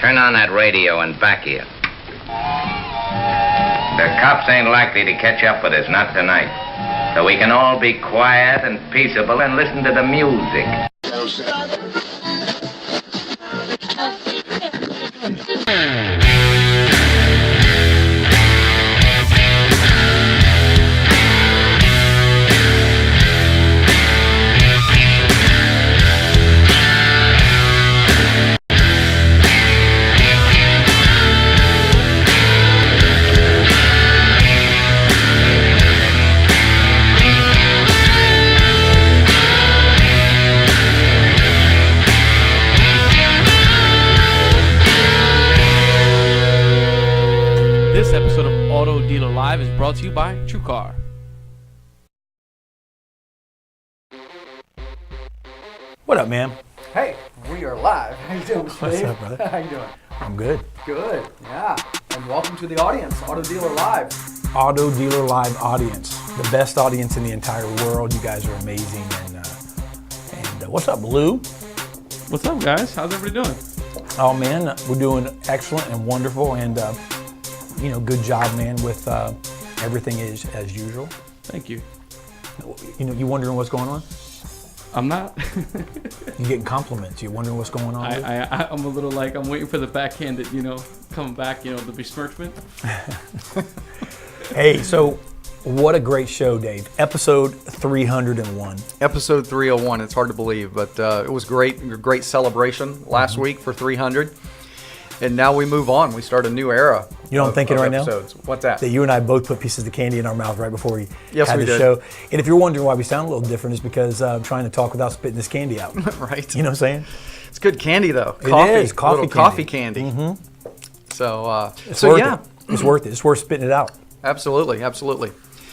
Turn on that radio and back here. The cops ain't likely to catch up with us, not tonight. So we can all be quiet and peaceable and listen to the music. This episode of Auto Dealer Live is brought to you by TrueCar. What up, man? Hey, we are live. How you doing, Steve? What's up, brother? How you doing? I'm good. Good, yeah. And welcome to the audience, Auto Dealer Live. Auto Dealer Live audience, the best audience in the entire world. You guys are amazing. And what's up, Lou? What's up, guys? How's everybody doing? Oh man, we're doing excellent and wonderful, and good job, man. With everything is as usual. Thank you. You wondering what's going on? I'm not. You getting compliments? You wondering what's going on? I'm a little like, I'm waiting for the backhanded, coming back, the besmirchment. Hey, so what a great show, Dave. Episode 301. Episode 301. It's hard to believe, but it was great. A great celebration last week for 300. And now we move on. We start a new era. You know what I'm thinking right episodes. now? What's that? That you and I both put pieces of candy in our mouth right before we Yes, had we the did. show. And if you're wondering why we sound a little different, it's because I'm trying to talk without spitting this candy out. Right. You know what I'm saying? It's good candy, though. It is, coffee little candy. coffee candy. Mm-hmm. So, It's so worth yeah. it. It's worth it. It's worth spitting it out. Absolutely, absolutely.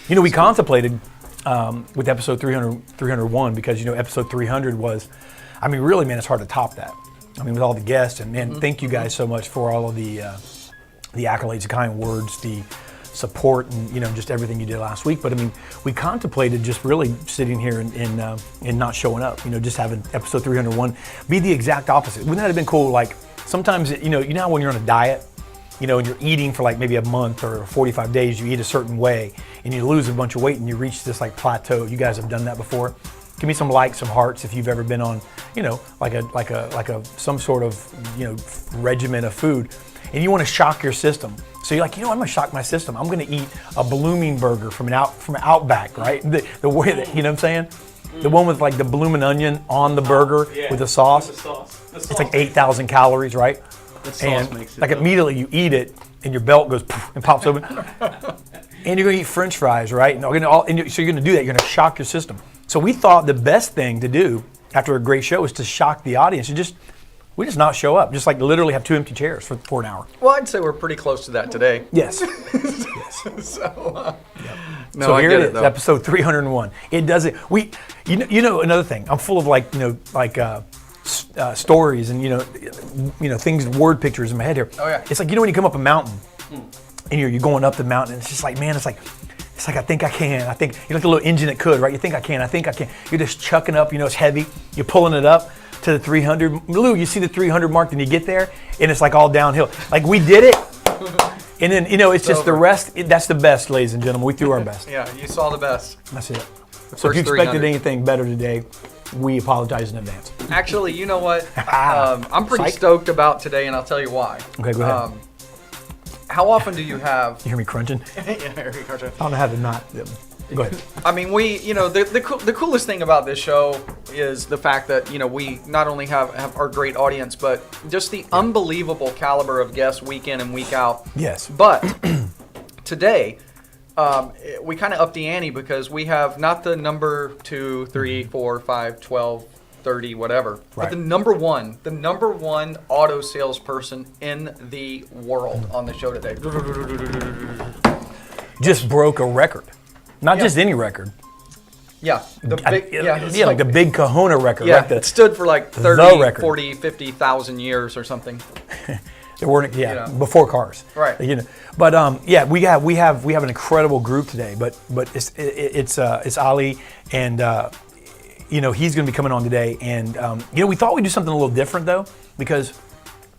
We contemplated with episode 301 because, episode 300 was, really, man, it's hard to top that. With all the guests, and man, thank you guys so much for all of the accolades, the kind words, the support, and just everything you did last week. But we contemplated just really sitting here and not showing up. Just having episode 301 be the exact opposite. Wouldn't that have been cool? Like sometimes, you know how when you're on a diet, and you're eating for like maybe a month or 45 days, you eat a certain way, and you lose a bunch of weight, and you reach this like plateau. You guys have done that before. Give me some likes, some hearts if you've ever been on, like some sort of, regimen of food, and you want to shock your system. So you're like, I'm gonna shock my system. I'm gonna eat a blooming burger from Outback, right? The way that, you know what I'm saying? The one with like the blooming onion on the burger with the sauce. It's like 8,000 calories, right? The sauce And makes it. like immediately you eat it, and your belt goes poof, and pops open. And you're gonna eat French fries, right? So you're gonna do that. You're gonna shock your system. So we thought the best thing to do after a great show is to shock the audience and we just not show up. Just like literally have two empty chairs for an hour. Well, I'd say we're pretty close to that today. Yes. So, no, So I here get it it, is, though. episode 301. It doesn't. Another thing. I'm full of stories and things, word pictures in my head here. Oh, yeah. It's like when you come up a mountain, and you're going up the mountain, and it's just like, man, it's like I think I can. I think you're like a little engine that could, right? You think I can. I think I can. You're just chucking up. It's heavy. You're pulling it up to the 300. Lou, you see the 300 mark, then you get there, and it's like all downhill. Like we did it, and then it's just the rest. That's the best, ladies and gentlemen. We threw our best. Yeah, you saw the best. That's it. So if first you expected 300. anything better today, we apologize in advance. Actually, you know what? I'm pretty Psych. stoked about today, and I'll tell you why. Okay, go ahead. How often do you have? You hear me crunching? Yeah, here you go, Jeff. I don't know how to not. Go ahead. The coolest thing about this show is the fact that we not only have our great audience, but just the unbelievable caliber of guests week in and week out. Yes. But today, we kind of upped the ante because we have not the number 2, 3, 4, 5, 12, 30, whatever, Right. but the number one auto salesperson in the world on the show today. Just broke a record. Not Yeah. just any record. Yeah, the big, it's like the big Kahuna record. Yeah, Right? it stood for like the 30, record. 40, 50,000 years or something. There weren't, before cars. Right. But we have an incredible group today. But it's Ali, and he's going to be coming on today. And we thought we'd do something a little different though, because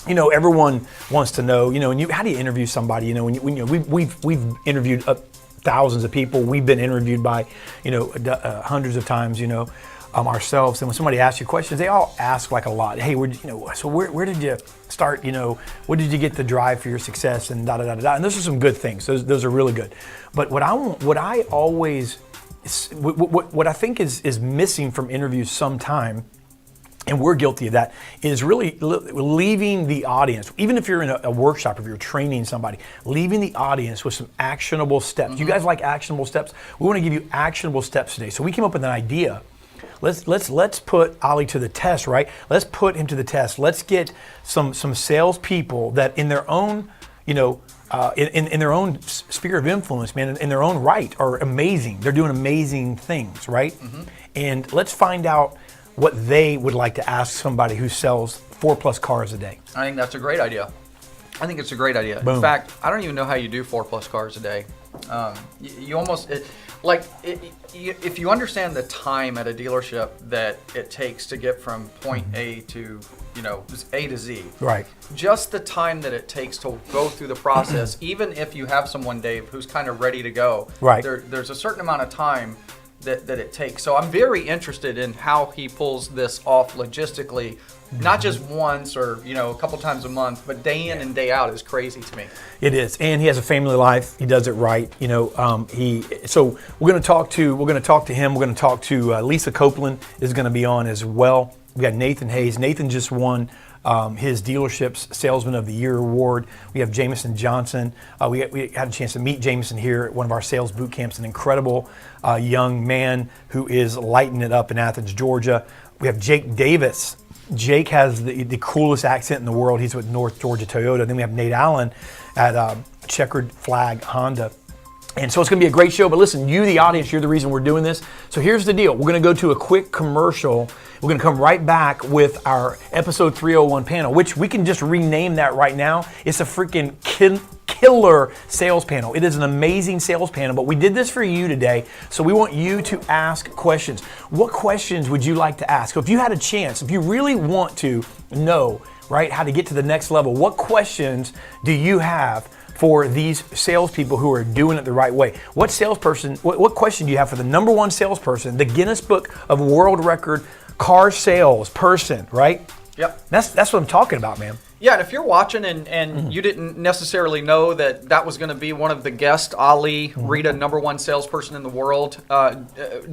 everyone wants to know, and how do you interview somebody? We've interviewed thousands of people. We've been interviewed by, hundreds of times, ourselves. And when somebody asks you questions, they all ask like a lot. Hey, where did you start? What did you get the drive for your success? And da da da da. And those are some good things. Those are really good. But what I think is missing from interviews sometime, and we're guilty of that, is really leaving the audience, even if you're in a workshop, if you're training somebody, leaving the audience with some actionable steps. You guys like actionable steps? We want to give you actionable steps today. So we came up with an idea. Let's put Ali to the test, right? Let's put him to the test. Let's get some salespeople that in their own, in their own sphere of influence, man, in their own right, are amazing. They're doing amazing things, right? And let's find out what they would like to ask somebody who sells 4+ cars a day. I think that's a great idea. I think it's a great idea. Boom. In fact, I don't even know how you do 4+ cars a day. You almost, if you understand the time at a dealership that it takes to get from point A to, A to Z. Right. Just the time that it takes to go through the process, even if you have someone, Dave, who's kind of ready to go. Right. There's a certain amount of time that it takes. So I'm very interested in how he pulls this off logistically, not just once or a couple times a month, but day in and day out is crazy to me. It is, and he has a family life. He does it right. So we're going to talk to him. We're going to talk to Lisa Copeland is going to be on as well. We got Nathan Hayes. Nathan just won his dealership's Salesman of the Year award. We have Jameson Johnson. We had a chance to meet Jameson here at one of our sales boot camps, an incredible young man who is lighting it up in Athens, Georgia. We have Jake Davis. Jake has the coolest accent in the world. He's with North Georgia Toyota. Then we have Nate Allen at Checkered Flag Honda. And so it's going to be a great show. But listen, you, the audience, you're the reason we're doing this. So here's the deal. We're going to go to a quick commercial. We're going to come right back with our episode 301 panel, which we can just rename that right now. It's a freaking killer sales panel. It is an amazing sales panel, but we did this for you today. So we want you to ask questions. What questions would you like to ask? So if you had a chance, if you really want to know, right, how to get to the next level, what questions do you have for these salespeople who are doing it the right way? What salesperson, what question do you have for the number one salesperson, the Guinness Book of World Record car sales person, right? Yep. That's what I'm talking about, man. Yeah, and if you're watching and you didn't necessarily know that was going to be one of the guests, Ali Rita, number one salesperson in the world,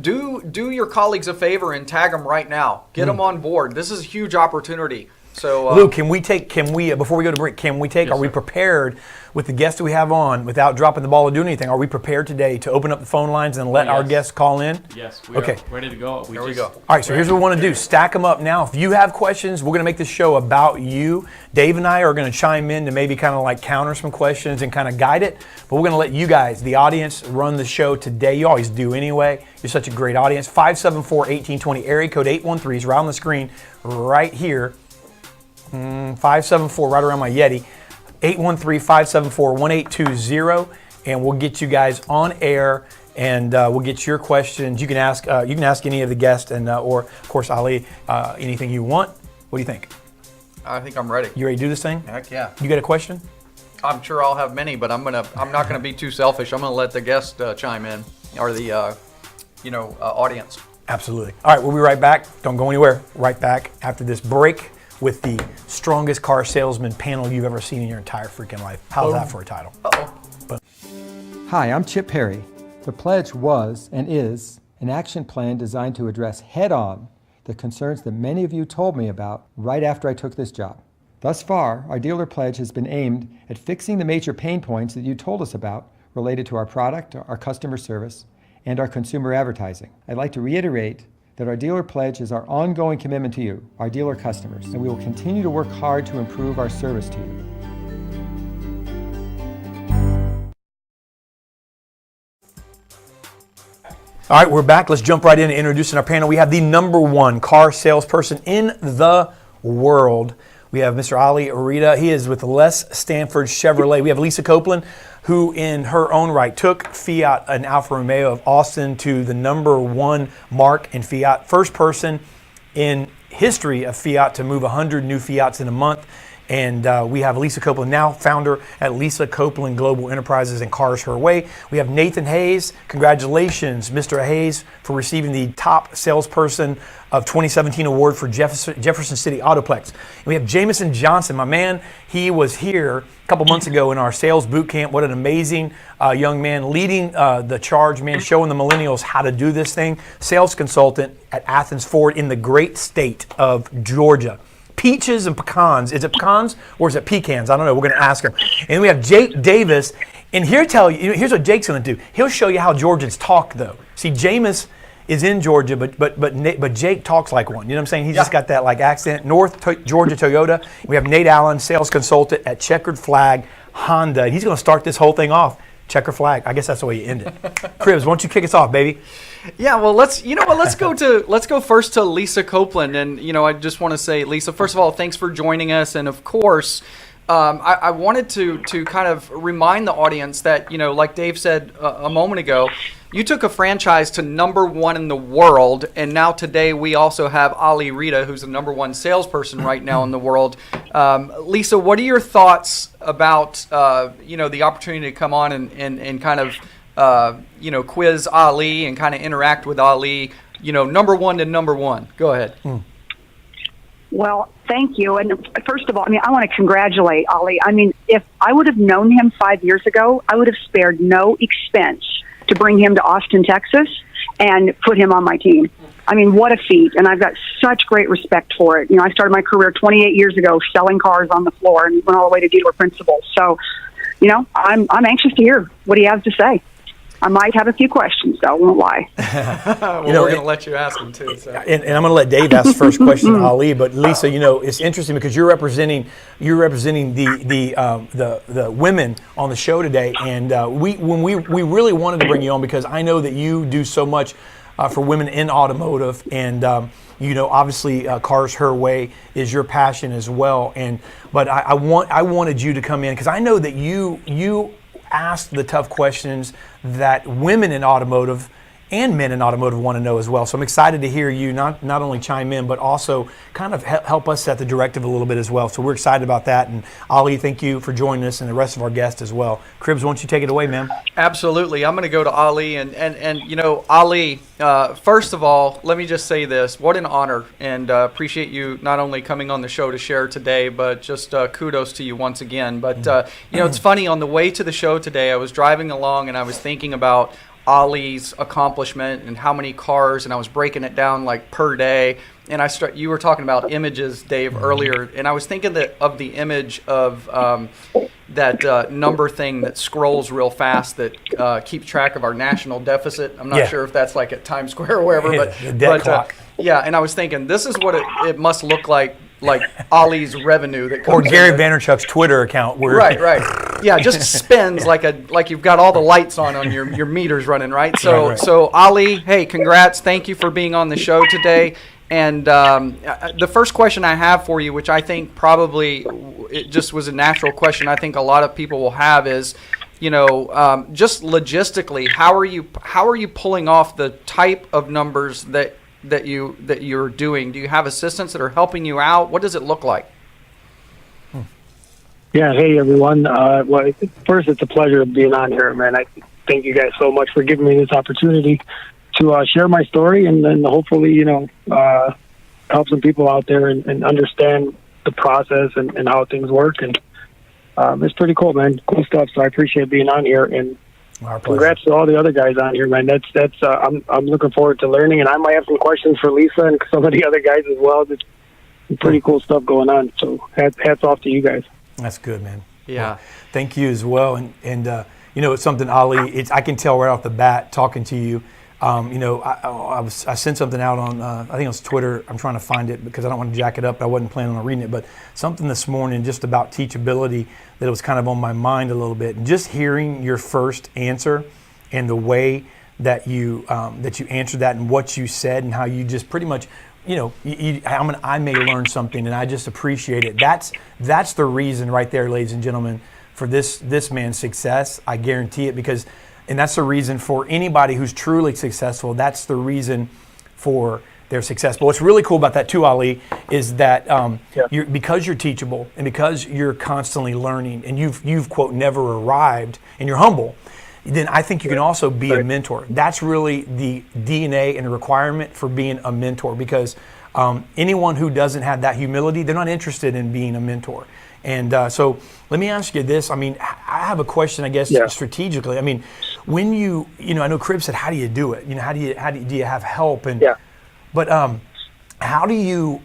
do your colleagues a favor and tag them right now. Get them on board. This is a huge opportunity. So, Luke, before we go to break, Yes, are we prepared with the guests that we have on, without dropping the ball or doing anything, are we prepared today to open up the phone lines and let our guests call in? Yes, we are ready to go. Here we go. All right, so here's what we want to do. Stack them up now. If you have questions, we're going to make this show about you. Dave and I are going to chime in to maybe kind of like counter some questions and kind of guide it. But we're going to let you guys, the audience, run the show today. You always do anyway. You're such a great audience. 574-1820, area code 813 is right on the screen right here. 574 right around my Yeti. 813-574-1820, and we'll get you guys on air, and we'll get your questions. You can ask any of the guests, and or of course Ali, anything you want. What do you think? I think I'm ready. You ready to do this thing? Heck yeah. You got a question? I'm sure I'll have many, but I'm not gonna be too selfish. I'm gonna let the guest chime in, or the audience. Absolutely. All right, we'll be right back. Don't go anywhere. Right back after this break with the strongest car salesman panel you've ever seen in your entire freaking life. How's that for a title? Uh-oh. Hi, I'm Chip Perry. The Pledge was and is an action plan designed to address head-on the concerns that many of you told me about right after I took this job. Thus far, our Dealer Pledge has been aimed at fixing the major pain points that you told us about related to our product, our customer service, and our consumer advertising. I'd like to reiterate that our Dealer Pledge is our ongoing commitment to you, our dealer customers, and we will continue to work hard to improve our service to you. All right, we're back. Let's jump right in and introducing our panel. We have the number one car salesperson in the world. We have Mr. Ali Arita. He is with Les Stanford Chevrolet. We have Lisa Copeland, who in her own right took Fiat and Alfa Romeo of Austin to the number one mark in Fiat. First person in history of Fiat to move 100 new Fiats in a month. And we have Lisa Copeland, now founder at Lisa Copeland Global Enterprises and Cars Her Way. We have Nathan Hayes. Congratulations, Mr. Hayes, for receiving the Top Salesperson of 2017 award for Jefferson City Autoplex. And we have Jameson Johnson, my man. He was here a couple months ago in our sales boot camp. What an amazing young man, leading the charge, man, showing the millennials how to do this thing. Sales consultant at Athens Ford in the great state of Georgia. Peaches and pecans. Is it pecans or is it pecans? I don't know. We're going to ask him. And we have Jake Davis. And here's what Jake's going to do. He'll show you how Georgians talk, though. See, Jameis is in Georgia, but Jake talks like one. You know what I'm saying? He's just got that like accent. Georgia Toyota. We have Nate Allen, sales consultant at Checkered Flag Honda. He's going to start this whole thing off. Checker flag. I guess that's the way you end it. Cribs, why don't you kick us off, baby? Yeah, well, let's go first to Lisa Copeland, and I just want to say, Lisa, first of all, thanks for joining us, and of course, I wanted to kind of remind the audience that like Dave said a moment ago, you took a franchise to #1 in the world, and now today we also have Ali Rita, who's the #1 salesperson right now in the world. Lisa, what are your thoughts about the opportunity to come on and kind of quiz Ali and kind of interact with Ali, #1 to #1? Go ahead. Well, thank you. And first of all, I want to congratulate Ali. If I would have known him 5 years ago, I would have spared no expense to bring him to Austin, Texas, and put him on my team. What a feat. And I've got such great respect for it. I started my career 28 years ago selling cars on the floor and went all the way to dealer principal. So, I'm anxious to hear what he has to say. I might have a few questions, though. I won't lie. Well, we're going to let you ask them too. So. And I'm going to let Dave ask the first question to Ali. But Lisa, it's interesting because you're representing the women on the show today, and we really wanted to bring you on because I know that you do so much for women in automotive, and obviously Cars Her Way is your passion as well. But I wanted you to come in because I know that you ask the tough questions that women in automotive and men in automotive want to know as well. So I'm excited to hear you not only chime in, but also kind of help us set the directive a little bit as well. So we're excited about that. And Ali, thank you for joining us and the rest of our guests as well. Cribs, why don't you take it away, man? Absolutely. I'm going to go to Ali. And Ali, first of all, let me just say this. What an honor, and appreciate you not only coming on the show to share today, but just kudos to you once again. But, it's funny, on the way to the show today, I was driving along and I was thinking about Ali's accomplishment and how many cars, and I was breaking it down like per day. And you were talking about images, Dave, earlier, and I was thinking of the image of that number thing that scrolls real fast that keeps track of our national deficit. I'm not sure if that's like at Times Square or wherever, the debt clock. And I was thinking this is what it must look like Ali's revenue that comes or Gary Vaynerchuk's Twitter account where right yeah, just spins like you've got all the lights on your meters running, right? So Ali, hey, congrats, thank you for being on the show today. And the first question I have for you, which I think probably it just was a natural question I think a lot of people will have, is just logistically, how are you pulling off the type of numbers that you're doing? Do you have assistants that are helping you out? What does it look like? Yeah, hey everyone. Well, first, it's a pleasure being on here, man. I thank you guys so much for giving me this opportunity to share my story, and then hopefully, help some people out there and understand the process and how things work. And it's pretty cool, man. Cool stuff. So I appreciate being on here, and congrats to all the other guys on here, man. That's I'm looking forward to learning, and I might have some questions for Lisa and some of the other guys as well. It's pretty cool stuff going on. So hats off to you guys. That's good, man. Yeah. Well, thank you as well. And it's something, Ali, I can tell right off the bat talking to you. I sent something out on, I think it was Twitter. I'm trying to find it because I don't want to jack it up. I wasn't planning on reading it, but something this morning just about teachability that was kind of on my mind a little bit. And just hearing your first answer and the way that you answered that and what you said and how you just pretty much, I may learn something, and I just appreciate it. That's the reason right there, ladies and gentlemen, for this man's success. I guarantee it, and that's the reason for anybody who's truly successful. That's the reason for their success. But what's really cool about that too, Ali, is that because you're teachable and because you're constantly learning and you've quote never arrived and you're humble, then I think you can also be a mentor. That's really the DNA and the requirement for being a mentor, because anyone who doesn't have that humility, they're not interested in being a mentor. And so let me ask you this. I mean, I have a question, I guess, strategically. I mean, when you know, I know Crib said, how do you do it? You know, do you have help? And but how do you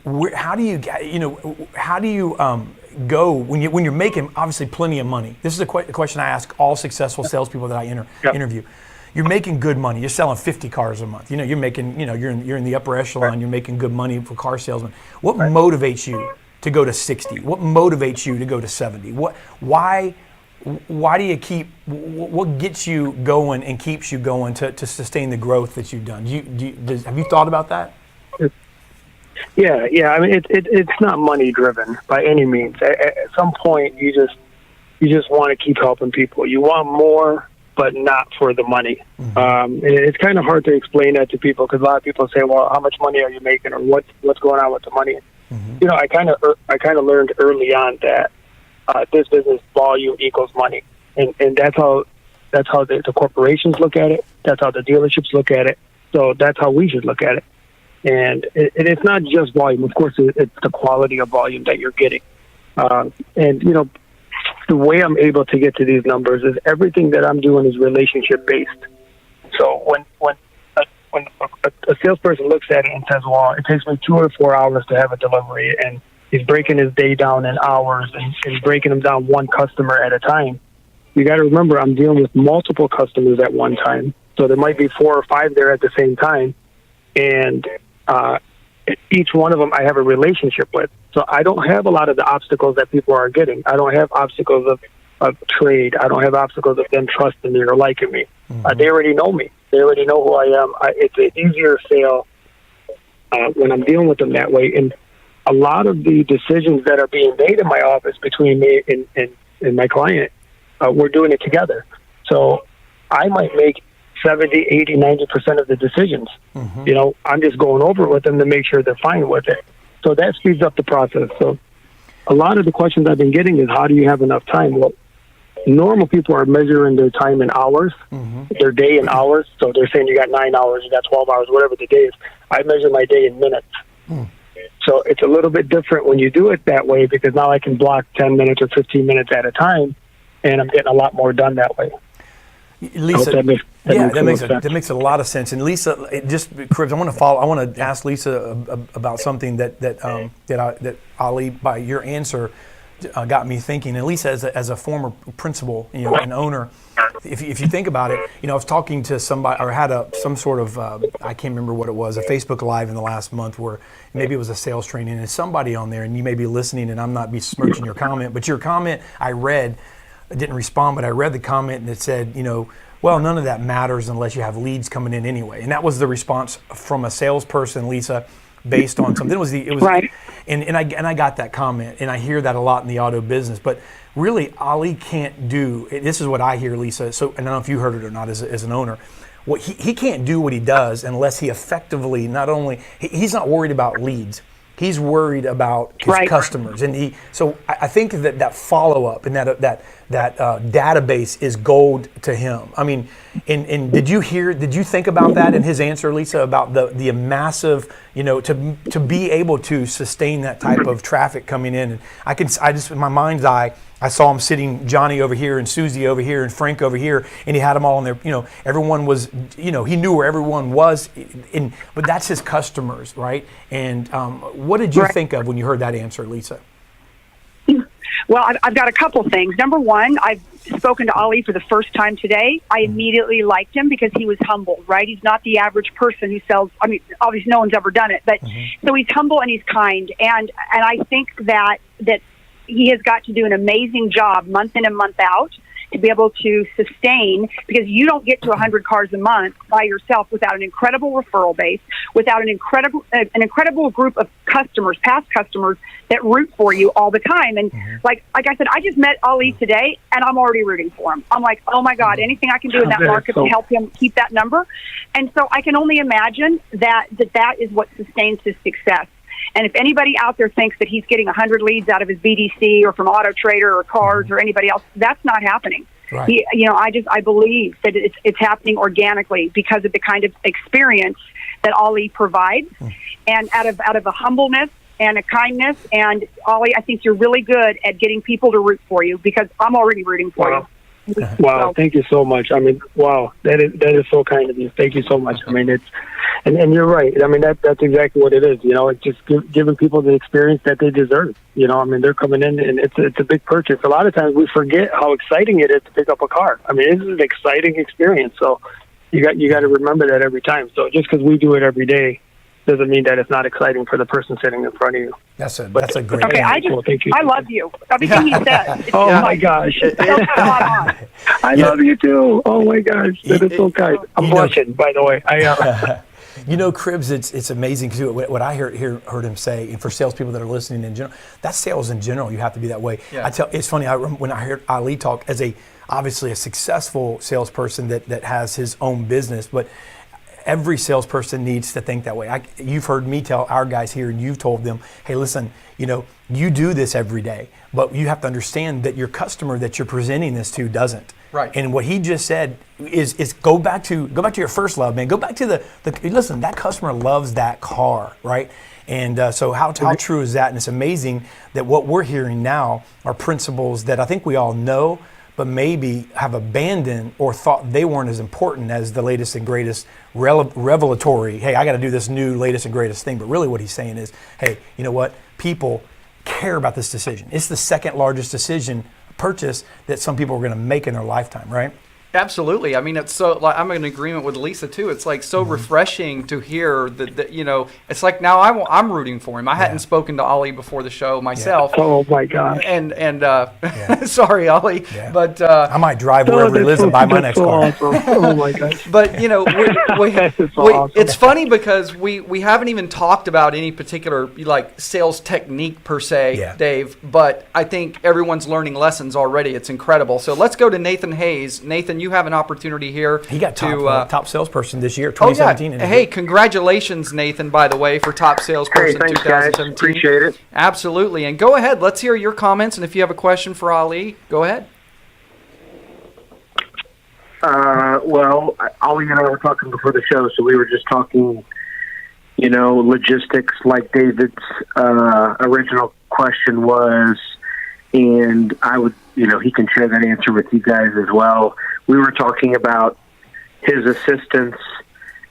go when you're making obviously plenty of money? This is a question I ask all successful salespeople that I interview. You're making good money. You're selling 50 cars a month. You know, you're making, you know, you're in the upper echelon. You're making good money for car salesmen. What motivates you to go to 60? What motivates you to go to 70? Why do you keep? What gets you going and keeps you going to sustain the growth that you've done? Have you thought about that? Yeah. I mean, it's not money driven by any means. At some point, you just want to keep helping people. You want more, but not for the money. And it's kind of hard to explain that to people, because a lot of people say, "Well, how much money are you making, or what's going on with the money?" You know, I kind of learned early on that this business, volume equals money, and that's how the corporations look at it. That's how the dealerships look at it. So that's how we should look at it. And it's not just volume. Of course, it's the quality of volume that you're getting. And you know, the way I'm able to get to these numbers is everything that I'm doing is relationship based. So when a salesperson looks at it and says, "Well, it takes me 2 or 4 hours to have a delivery," and he's breaking his day down in hours and breaking them down one customer at a time, you got to remember, I'm dealing with multiple customers at one time. So there might be 4 or 5 there at the same time, and each one of them I have a relationship with. So I don't have a lot of the obstacles that people are getting. I don't have obstacles of trade. I don't have obstacles of them trusting me or liking me. They already know me. They already know who I am. It's an easier sale when I'm dealing with them that way. And a lot of the decisions that are being made in my office between me and my client, we're doing it together. So I might make 70, 80, 90% of the decisions. You know, I'm just going over it with them to make sure they're fine with it. So that speeds up the process. So a lot of the questions I've been getting is, how do you have enough time? Well, normal people are measuring their time in hours, their day in hours. So they're saying you got 9 hours, you got 12 hours, whatever the day is. I measure my day in minutes. So it's a little bit different when you do it that way, because now I can block 10 minutes or 15 minutes at a time, and I'm getting a lot more done that way. Lisa, that makes a lot of sense. And Lisa, Cribs, I want to ask Lisa about something that Ali, by your answer, got me thinking. And Lisa, as a former principal, you know, an owner, if you think about it, you know, I was talking to somebody, or had some sort of I can't remember what it was, a Facebook Live in the last month, where maybe it was a sales training, and somebody on there, and you may be listening, and I'm not besmirching your comment, but your comment I read. I didn't respond, but I read the comment, and it said, you know, well, none of that matters unless you have leads coming in anyway. And that was the response from a salesperson, Lisa, based on something. It was right. And I got that comment, and I hear that a lot in the auto business. But really, Ali can't do. This is what I hear, Lisa. So, and I don't know if you heard it or not as an owner. What he can't do what he does unless he effectively he's not worried about leads. He's worried about his customers, and So I think that follow up and that database is gold to him. I mean, and did you think about that in his answer, Lisa, about the massive, you know, to be able to sustain that type of traffic coming in? And I just in my mind's eye, I saw him sitting, Johnny over here and Susie over here and Frank over here, and he had them all in there. You know, everyone was, you know, he knew where everyone was, but that's his customers, right? And what did you think of when you heard that answer, Lisa? Well, I've got a couple things. Number one, I've spoken to Ali for the first time today. I immediately liked him because he was humble, right? He's not the average person who sells. I mean, obviously no one's ever done it, but so he's humble and he's kind. And I think that he has got to do an amazing job month in and month out to be able to sustain, because you don't get to 100 cars a month by yourself without an incredible referral base, without an incredible group of customers, past customers that root for you all the time. And like I said, I just met Ali today, and I'm already rooting for him. I'm like, oh my God, anything I can do in that market to help him keep that number. And so I can only imagine that is what sustains his success. And if anybody out there thinks that he's getting 100 leads out of his BDC or from Auto Trader or Cars or anybody else, that's not happening. Right. I believe that it's happening organically because of the kind of experience that Ali provides, and out of a humbleness and a kindness. And Ali, I think you're really good at getting people to root for you, because I'm already rooting for you. Wow, thank you so much. I mean, wow, that is so kind of you. Thank you so much. I mean, it's and you're right. I mean, that's exactly what it is. You know, it's just giving people the experience that they deserve. You know, I mean, they're coming in, and it's a big purchase. A lot of times we forget how exciting it is to pick up a car. I mean, this is an exciting experience. So you got to remember that every time. So just because we do it every day doesn't mean that it's not exciting for the person sitting in front of you. That's a great. Okay, thank you. I love you. Everything he said. Oh my gosh. I love you too. Oh my gosh, that is so kind. I'm blushing, by the way. You know, Cribbs, it's amazing because what I heard him say, and for salespeople that are listening in general, that's sales in general. You have to be that way. Yeah. It's funny. When I heard Ali talk as obviously a successful salesperson that has his own business, but every salesperson needs to think that way. You've heard me tell our guys here, and you've told them, hey, listen, you do this every day, but you have to understand that your customer that you're presenting this to doesn't. Right. And what he just said is go back to your first love, man. Go back to listen, that customer loves that car, right? And so how true is that? And it's amazing that what we're hearing now are principles that I think we all know, but maybe have abandoned or thought they weren't as important as the latest and greatest revelatory, hey, I got to do this new latest and greatest thing. But really what he's saying is, hey, you know what? People care about this decision. It's the second largest purchase that some people are going to make in their lifetime, right? Absolutely. I mean, it's so, like, I'm in agreement with Lisa too. It's like so refreshing to hear that, it's like now I'm rooting for him. I hadn't spoken to Ali before the show myself. Yeah. Oh my gosh. And sorry, Ali, but I might drive wherever he lives and buy my next car. Awesome. Oh my gosh. But awesome. It's funny because we haven't even talked about any particular like sales technique per se, Dave. But I think everyone's learning lessons already. It's incredible. So let's go to Nathan Hayes. Nathan, you have an opportunity here. He got top salesperson this year, 2017. Oh, yeah. Hey, congratulations, Nathan, by the way, for top salesperson 2017. Guys. Appreciate it. Absolutely. And go ahead. Let's hear your comments. And if you have a question for Ali, go ahead. Well, Ali and I were talking before the show, so we were just talking, logistics like David's original question was, and I would, he can share that answer with you guys as well. We were talking about his assistants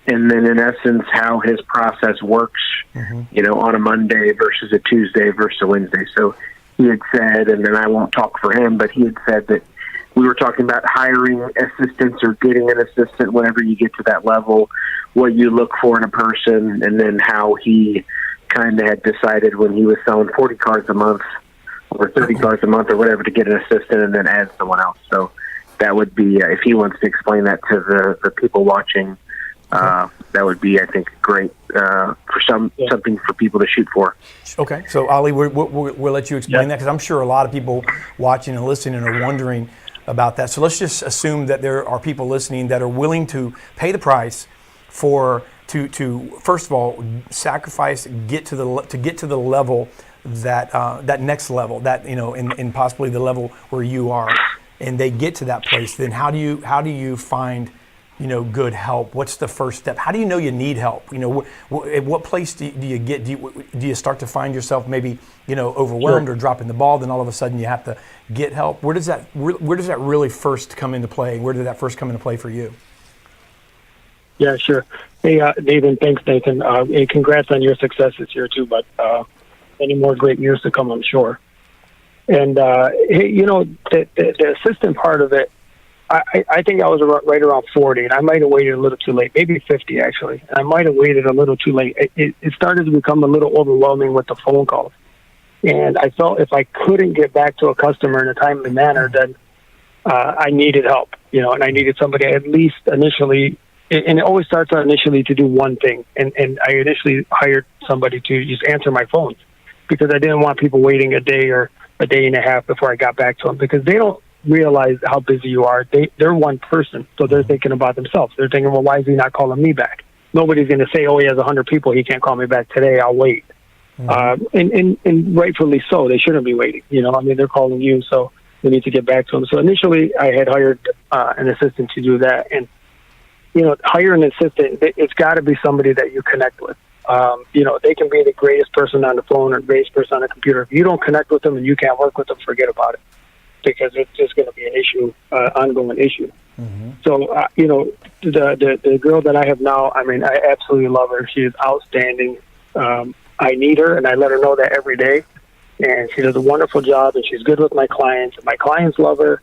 and then in essence how his process works, on a Monday versus a Tuesday versus a Wednesday. So he had said, and then I won't talk for him, but he had said that we were talking about hiring assistants or getting an assistant whenever you get to that level, what you look for in a person, and then how he kind of had decided when he was selling 40 cars a month or 30 cars a month or whatever to get an assistant and then add someone else. So that would be, if he wants to explain that to the people watching, that would be, I think, great for something for people to shoot for. Okay, so Ali, we'll let you explain that because I'm sure a lot of people watching and listening are wondering about that. So let's just assume that there are people listening that are willing to pay the price to first of all sacrifice, get to the level that next level that and possibly the level where you are, and they get to that place. Then how do you find good help? What's the first step? How do you know you need help? At what place do you get? Do you start to find yourself maybe overwhelmed or dropping the ball? Then all of a sudden you have to get help. Where does that really first come into play? Where did that first come into play for you? Yeah, sure. Hey, Nathan, thanks, Nathan. And congrats on your success this year too. But many more great years to come, I'm sure. And the assistant part of it, I think I was right around 40, and I might have waited a little too late, maybe 50 actually. And I might have waited a little too late. It started to become a little overwhelming with the phone calls. And I felt if I couldn't get back to a customer in a timely manner, then I needed help, and I needed somebody at least initially. And it always starts out initially to do one thing. And I initially hired somebody to just answer my phones because I didn't want people waiting a day or a day and a half before I got back to them, because they don't realize how busy you are. They're one person, so they're thinking about themselves. They're thinking, well, why is he not calling me back? Nobody's going to say, oh, he has 100 people, he can't call me back today, I'll wait. And rightfully so. They shouldn't be waiting. They're calling you, so we need to get back to them. So initially I had hired an assistant to do that. And hire an assistant, it's got to be somebody that you connect with. They can be the greatest person on the phone or the greatest person on the computer. If you don't connect with them and you can't work with them, forget about it, because it's just going to be an issue, ongoing issue. So, the girl that I have now, I absolutely love her. She is outstanding. I need her, and I let her know that every day. And she does a wonderful job, and she's good with my clients. My clients love her.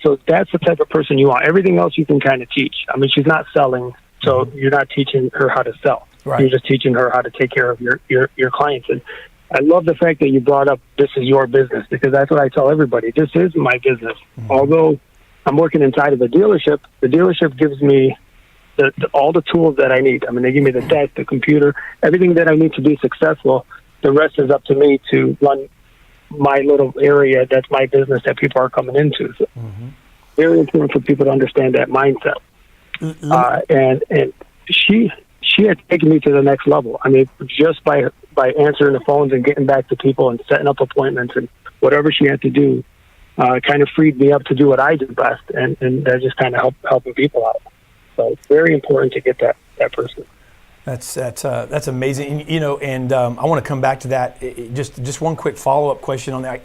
So that's the type of person you want. Everything else you can kind of teach. She's not selling, so you're not teaching her how to sell. Right. You're just teaching her how to take care of your clients. And I love the fact that you brought up this is your business, because that's what I tell everybody. This is my business. Although I'm working inside of the dealership gives me all the tools that I need. They give me the desk, the computer, everything that I need to be successful. The rest is up to me to run my little area. That's my business that people are coming into. So very important for people to understand that mindset. And she had taken me to the next level. Just by answering the phones and getting back to people and setting up appointments and whatever she had to do, kind of freed me up to do what I do best, and that just kind of helping people out. So it's very important to get that person. That's amazing, and I want to come back to that. Just one quick follow-up question on that.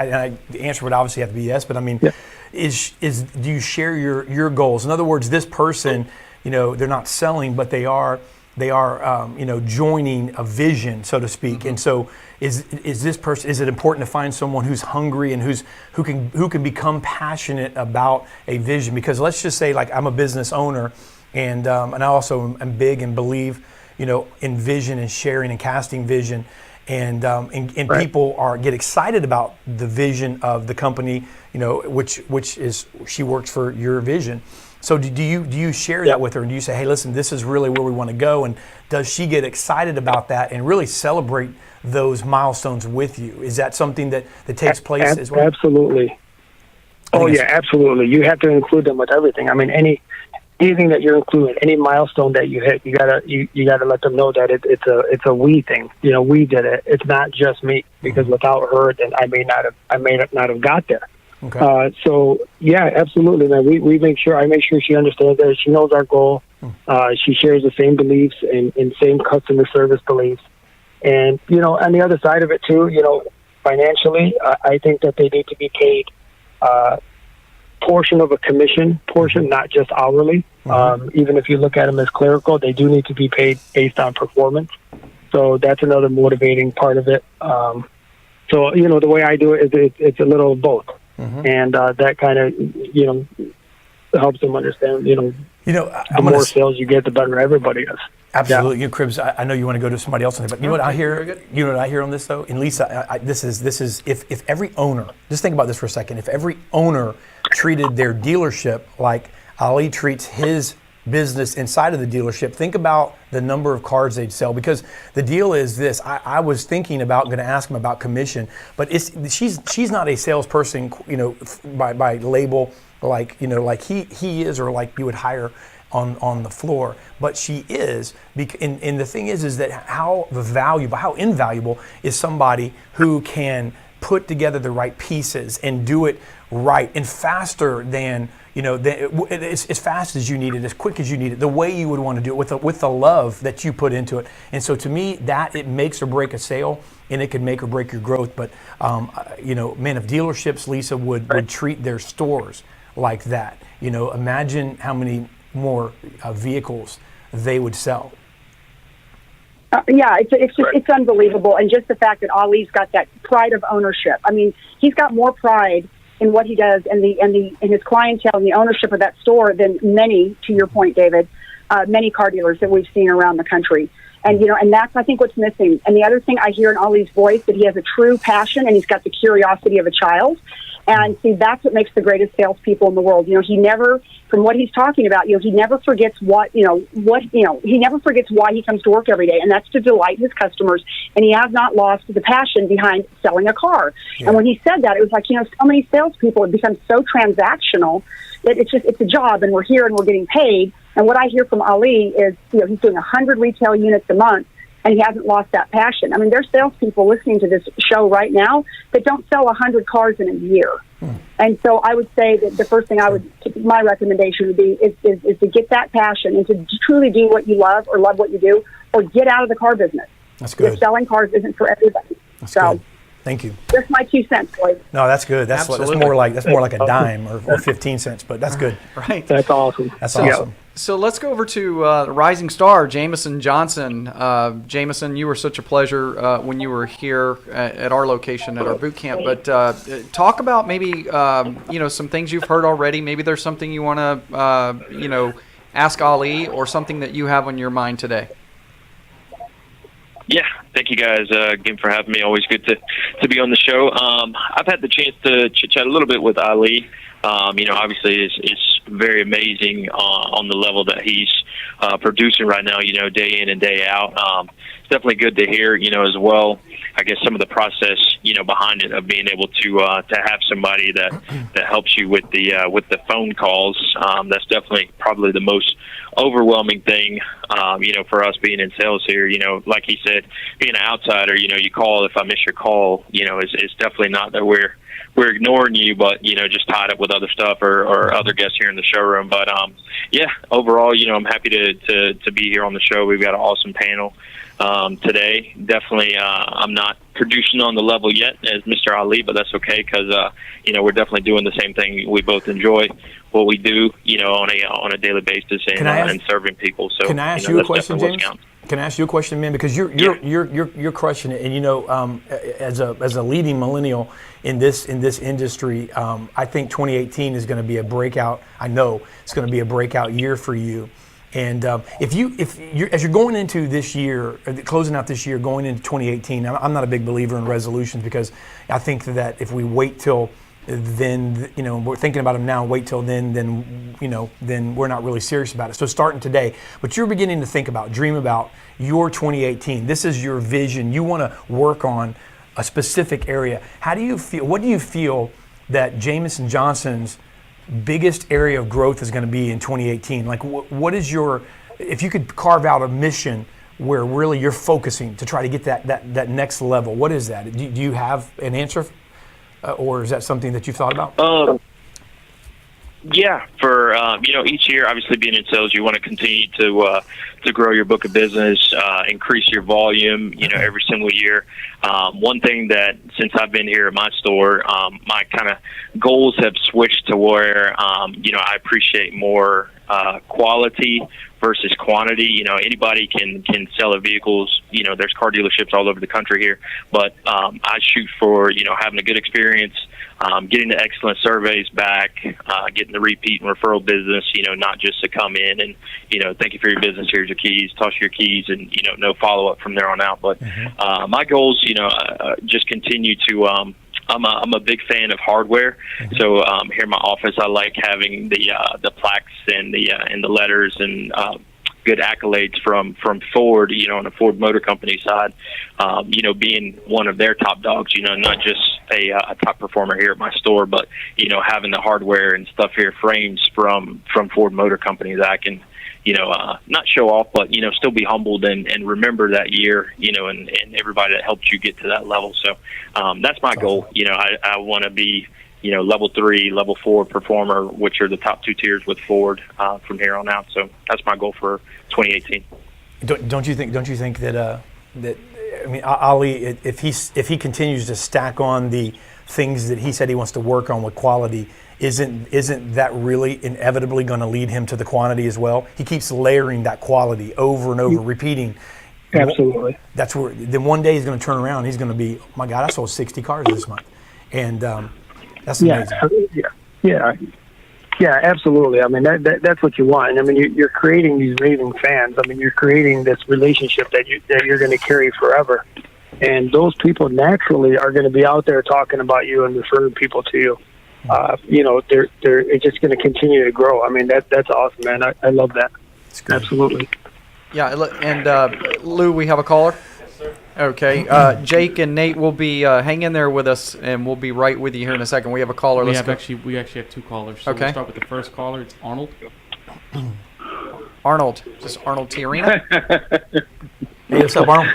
The answer would obviously have to be yes, but do you share your goals? In other words, this person, they're not selling, but they are joining a vision, so to speak. And so is this person? Is it important to find someone who's hungry and who can become passionate about a vision? Because let's just say, like, I'm a business owner, and I also am big and believe, in vision and sharing and casting vision, and right. People get excited about the vision of the company, which is, she works for your vision. So do you share that with her, and do you say, hey, listen, this is really where we want to go, and does she get excited about that and really celebrate those milestones with you? Is that something that takes place as well? Absolutely. Oh yeah, absolutely. You have to include them with everything. Anything that you're including, any milestone that you hit, you gotta let them know that it's a we thing. We did it. It's not just me, because without her, then I may not have got there. Okay. So yeah, absolutely, man. I make sure she understands that. She knows our goal. She shares the same beliefs and same customer service beliefs. And on the other side of it too, financially, I think that they need to be paid portion of a commission portion, not just hourly. Even if you look at them as clerical, they do need to be paid based on performance. So that's another motivating part of it. So the way I do it is it's a little of both, and that kind of helps them understand. The more sales you get, the better everybody is. Absolutely. Yeah. Cribbs, I know you want to go to somebody else, but you know what I hear? You know what I hear on this though? And Lisa, this is if every owner, just think about this for a second. If every owner treated their dealership like Ali treats his business inside of the dealership, think about the number of cars they'd sell. Because the deal is this: I was thinking about going to ask him about commission, but she's not a salesperson, by label, like he is, or like you would hire on the floor, but she is. And the thing is that how invaluable is somebody who can put together the right pieces and do it right and faster than as fast as you need it, as quick as you need it, the way you would want to do it, with the love that you put into it. And so to me, that it makes or break a sale, and it can make or break your growth. But man, if dealerships, Lisa, would treat their stores like that, imagine how many more vehicles they would sell. It's unbelievable. And just the fact that Ali's got that pride of ownership. He's got more pride in what he does and his clientele and the ownership of that store than many, to your point, David, many car dealers that we've seen around the country. And, and that's, I think, what's missing. And the other thing I hear in Ali's voice, that he has a true passion and he's got the curiosity of a child. And see, that's what makes the greatest salespeople in the world. He never, from what he's talking about, he never forgets he never forgets why he comes to work every day, and that's to delight his customers. And he has not lost the passion behind selling a car. Yeah. And when he said that, it was like, so many salespeople have become so transactional that it's a job, and we're here and we're getting paid. And what I hear from Ali is, he's doing 100 retail units a month, and he hasn't lost that passion. I mean, there's salespeople listening to this show right now that don't sell 100 cars in a year. And so I would say that the first thing my recommendation would be is to get that passion and to truly do what you love or love what you do, or get out of the car business. That's good. Because selling cars isn't for everybody. That's good. Thank you. Just my 2 cents, boys. No, that's good. That's more like a dime or 15 cents, but that's good. Right. That's awesome. That's awesome. So let's go over to Rising Star, Jamison Johnson. Jamison, you were such a pleasure when you were here at our location at our boot camp. But talk about maybe some things you've heard already. Maybe there's something you want to ask Ali, or something that you have on your mind today. Yeah, thank you guys again for having me. Always good to be on the show. I've had the chance to chit-chat a little bit with Ali. Obviously it's very amazing on the level that he's producing right now, day in and day out. It's definitely good to hear, as well, I guess, some of the process, behind it, of being able to have somebody that helps you with the phone calls. That's definitely probably the most overwhelming thing, for us being in sales here. Like he said, being an outsider, you call, if I miss your call, it's definitely not that we're ignoring you, but just tied up with other stuff or other guests here in the showroom. But overall, I'm happy to be here on the show. We've got an awesome panel today. Definitely, I'm not producing on the level yet as Mr. Ali, but that's okay, because we're definitely doing the same thing. We both enjoy what we do, on a daily basis, and serving people. So can I ask you a question, James? Can I ask you a question, man? Because you're crushing it, and as a leading millennial in this industry, I think 2018 is going to be a breakout. I know it's going to be a breakout year for you. And if you're as you're going into this year, closing out this year, going into 2018, I'm not a big believer in resolutions, because I think that if we wait till then, we're thinking about them now, wait till then we're not really serious about it. So starting today, but you're beginning to think about, dream about your 2018. This is your vision. You want to work on a specific area. How do you feel? What do you feel that Jamison Johnson's biggest area of growth is going to be in 2018? Like, what is if you could carve out a mission where really you're focusing to try to get that next level, what is that? Do you have an answer? Or is that something that you've thought about? Yeah, for each year, obviously being in sales, you want to continue to grow your book of business, increase your volume, every single year. One thing that, since I've been here at my store, my kind of goals have switched to where I appreciate more quality versus quantity. Anybody can sell their vehicles. There's car dealerships all over the country here, but I shoot for having a good experience, getting the excellent surveys back, getting the repeat and referral business. Not just to come in and thank you for your business, here's your keys, toss your keys, and no follow up from there on out. But my goals, just continue to. I'm a big fan of hardware, so here in my office, I like having the plaques and the letters and good accolades from Ford, on the Ford Motor Company side, being one of their top dogs, not just a top performer here at my store, but having the hardware and stuff here, frames from Ford Motor Company that I can not show off, but still be humbled and remember that year, and everybody that helped you get to that level. So that's my goal. I want to be level 3, level 4 performer, which are the top 2 tiers with Ford from here on out. So that's my goal for 2018. Don't you think that Ali, if he continues to stack on the things that he said he wants to work on with quality, isn't that really inevitably going to lead him to the quantity as well? He keeps layering that quality over and over, repeating. Absolutely. That's where then one day he's going to turn around. He's going to be, oh my God, I sold 60 cars this month, and that's amazing. Yeah. Yeah, absolutely. I mean, that's what you want. I mean, you're creating these raving fans. I mean, you're creating this relationship that you're going to carry forever. And those people naturally are going to be out there talking about you and referring people to you. You know, it's just going to continue to grow. I mean, that's awesome, man. I love that. Absolutely. Yeah, and Lou, we have a caller. Okay, Jake and Nate will be hang in there with us, and we'll be right with you here in a second. We have a caller. We actually have two callers. So we'll start with the first caller. It's Arnold. Arnold, just Arnold Tiarina. Hey, what's up, Arnold?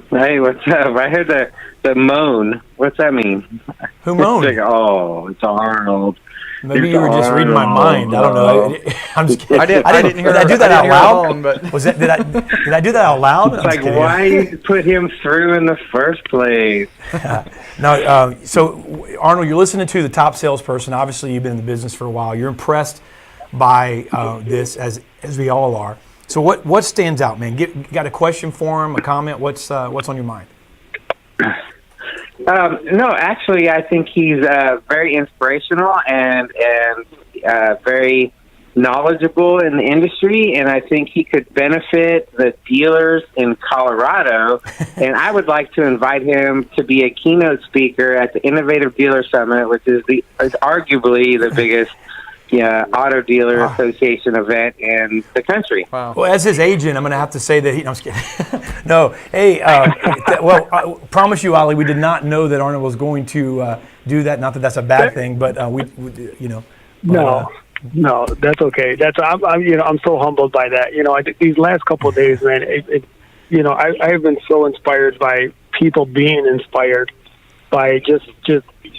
Hey, what's up? I heard the moan. What's that mean? Who moaned? It's like, oh, it's Arnold. Maybe It's you were just reading my mind. I don't know. I'm just kidding. I didn't hear. Did I do that out loud? Moan, but Was that did I do that out loud? It's like, why you put him through in the first place? No. So Arnold, you're listening to the top salesperson. Obviously, you've been in the business for a while. You're impressed by this, as we all are. So what stands out, man? Got a question for him? A comment? What's on your mind? No, actually, I think he's very inspirational and very knowledgeable in the industry, and I think he could benefit the dealers in Colorado. And I would like to invite him to be a keynote speaker at the Innovative Dealer Summit, which is arguably the biggest auto dealer association event in the country. Wow. Well, as his agent, I'm going to have to say that No, I'm just kidding. No, hey, well, I promise you, Ali, we did not know that Arnold was going to do that. Not that that's a bad thing, but we you know. But, No, that's okay. I'm so humbled by that. You know, these last couple of days, man, I've been so inspired by people being inspired by just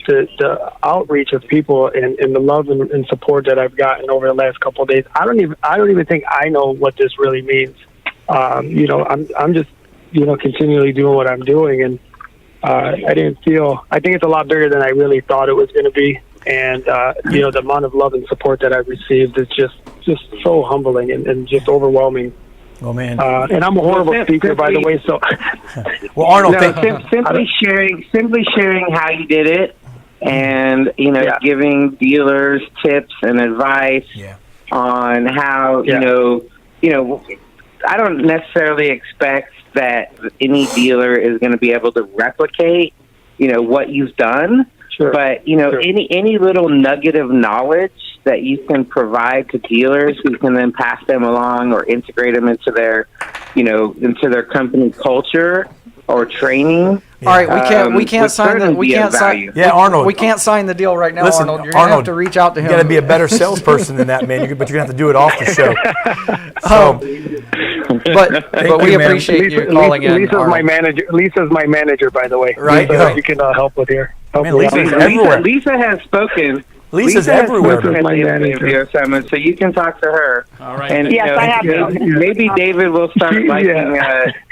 the outreach of people and the love and support that I've gotten over the last couple of days. I don't even think I know what this really means. I'm just continually doing what I'm doing, and I think it's a lot bigger than I really thought it was going to be. And the amount of love and support that I've received is just so humbling and just overwhelming. Oh man! And I'm a horrible speaker, by the way. So, well, Arnold, simply sharing how you did it, and giving dealers tips and advice on how I don't necessarily expect that any dealer is going to be able to replicate what you've done. Sure. But any little nugget of knowledge that you can provide to dealers who can then pass them along or integrate them into their company culture or training. All right, we can't sign the Yeah, Arnold. We can't sign the deal right now, Listen, Arnold. You're gonna have to reach out to him. You got to be a better salesperson than that, man. But you're gonna have to do it off the show. So, but we appreciate you calling in. Lisa's my manager. Lisa's my manager, by the way. Right. Lisa, you can help with here. Man, Lisa's everywhere. Lisa has spoken. Lisa's everywhere. So you can talk to her. All right. And Yes, I have. maybe David will start liking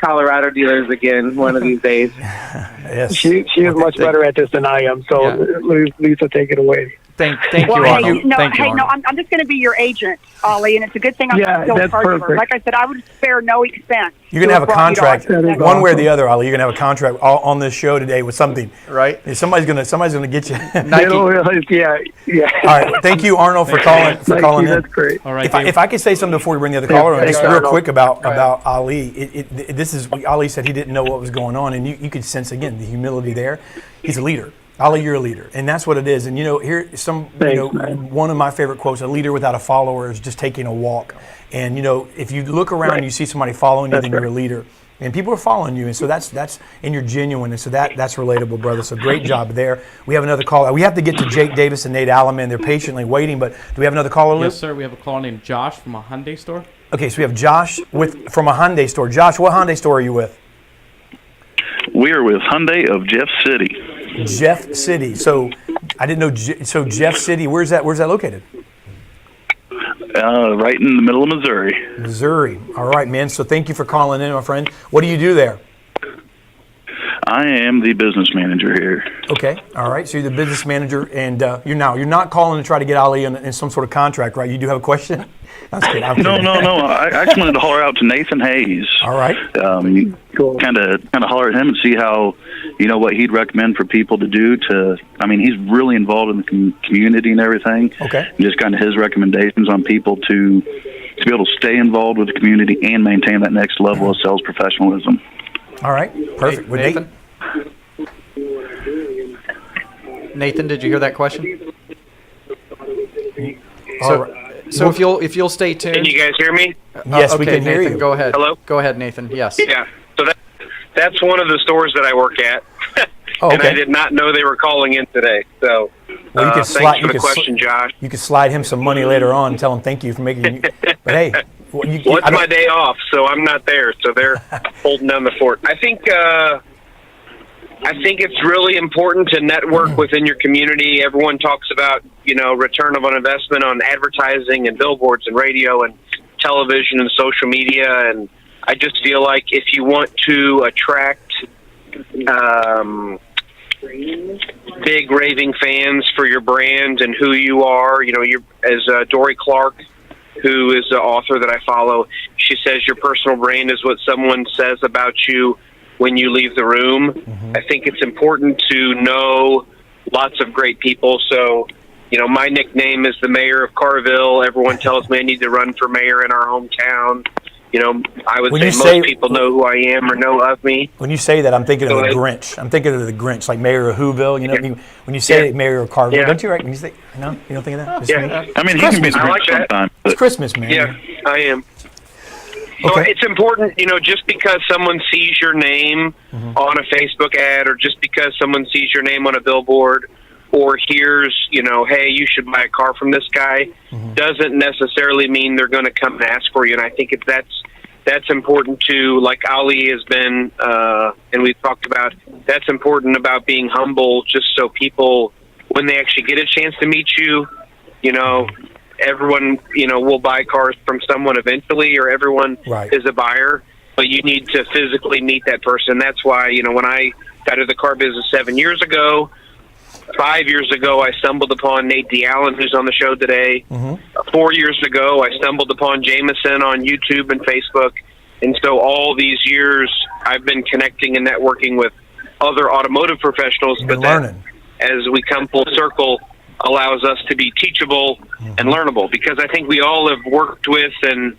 Colorado dealers again one of these days. Yes. She is much better at this than I am. So Lisa, take it away. Thank Well, you, Arnold. I'm just going to be your agent, Ollie, and it's a good thing I'm still that's part of her. perfect. Like I said, I would spare no expense. You're gonna have a contract, $12. one way or the other, Ali. You're gonna have a contract on this show today with something. Right. Somebody's gonna get you. Yeah. All right. Thank you, Arnold, for calling in. That's great. All right. If I could say something before we bring the other caller on, thanks, just real Arnold. quick about Ali. Ali said he didn't know what was going on, and you could sense again the humility there. He's a leader. Ali, you're a leader, and that's what it is. And one of my favorite quotes: "A leader without a follower is just taking a walk." And if you look around and you see somebody following you, then you're a leader. And people are following you, and so that's and you're genuine, and so that's relatable, brother. So great job there. We have another caller. We have to get to Jake Davis and Nate Alleman. They're patiently waiting, but do we have another caller, Luke? Yes, sir. We have a caller named Josh from a Hyundai store. Okay, so we have Josh from a Hyundai store. Josh, what Hyundai store are you with? We are with Hyundai of Jeff City. Jeff City. So I didn't know. So Jeff City, where's that located? Right in the middle of Missouri. Missouri. All right, man. So thank you for calling in, my friend. What do you do there? I am the business manager here. Okay. All right. So you're the business manager, and you're not calling to try to get Ali in some sort of contract, right? You do have a question? I'm just kidding. I'm kidding. No. I actually wanted to holler out to Nathan Hayes. All right. Kind of holler at him and see how what he'd recommend for people to do he's really involved in the community and everything. Okay. And just kind of his recommendations on people to be able to stay involved with the community and maintain that next level of sales professionalism. All right, perfect. With Nathan? Nathan, did you hear that question? So if you'll stay tuned. Can you guys hear me? Yes, okay, we can hear Nathan, you. go ahead. Hello? Go ahead, Nathan. Yes. Yeah. So that's one of the stores that I work at. Oh, And okay. I did not know they were calling in today. So Well, you can thanks for the question, Josh. You could slide him some money later on and tell him thank you for making. But hey, Well, it's my day off, so I'm not there. So they're holding down the fort. I think it's really important to network within your community. Everyone talks about, return of an investment on advertising and billboards and radio and television and social media. And I just feel like if you want to attract big raving fans for your brand and who you are, you're, as Dory Clark, who is the author that I follow, she says your personal brand is what someone says about you when you leave the room. Mm-hmm. I think it's important to know lots of great people. So, my nickname is the mayor of Carville. Everyone tells me I need to run for mayor in our hometown. I would say most people know who I am or know of me. When you say that, I'm thinking of the Grinch. I'm thinking of the Grinch, like Mayor of Whoville. When you say Mayor of Carville, don't you? Right? When you say, no, you don't think of that? Just me? He can be the Grinch sometimes. It's Christmas, man. Yeah, I am. So it's important, just because someone sees your name on a Facebook ad, or just because someone sees your name on a billboard, or hears, hey, you should buy a car from this guy, doesn't necessarily mean they're going to come and ask for you. And I think that's important too, like Ali has been, and we've talked about, that's important about being humble, just so people, when they actually get a chance to meet you, everyone, will buy cars from someone eventually, or everyone is a buyer, but you need to physically meet that person. That's why, when I got into the car business 7 years ago, 5 years ago, I stumbled upon Nate DeAllen, who's on the show today. 4 years ago, I stumbled upon Jameson on YouTube and Facebook. And so all these years, I've been connecting and networking with other automotive professionals. But that, as we come full circle, allows us to be teachable and learnable. Because I think we all have worked with and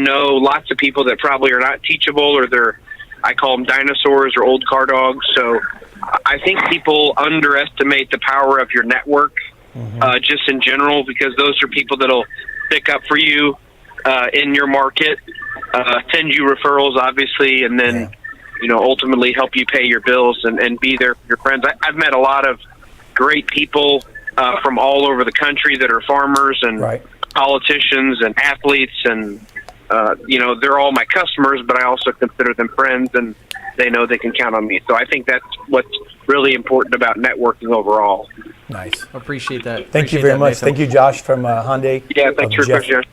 know lots of people that probably are not teachable, or I call them dinosaurs or old car dogs. So I think people underestimate the power of your network, just in general, because those are people that'll pick up for you in your market, send you referrals, obviously, and then, ultimately help you pay your bills and be there for your friends. I've met a lot of great people from all over the country that are farmers and politicians and athletes, and they're all my customers, but I also consider them friends, and they know they can count on me. So I think that's what's really important about networking overall. Nice. Appreciate that. Thank you very much. Nathan. Thank you, Josh, from Hyundai. Yeah, thanks for your question.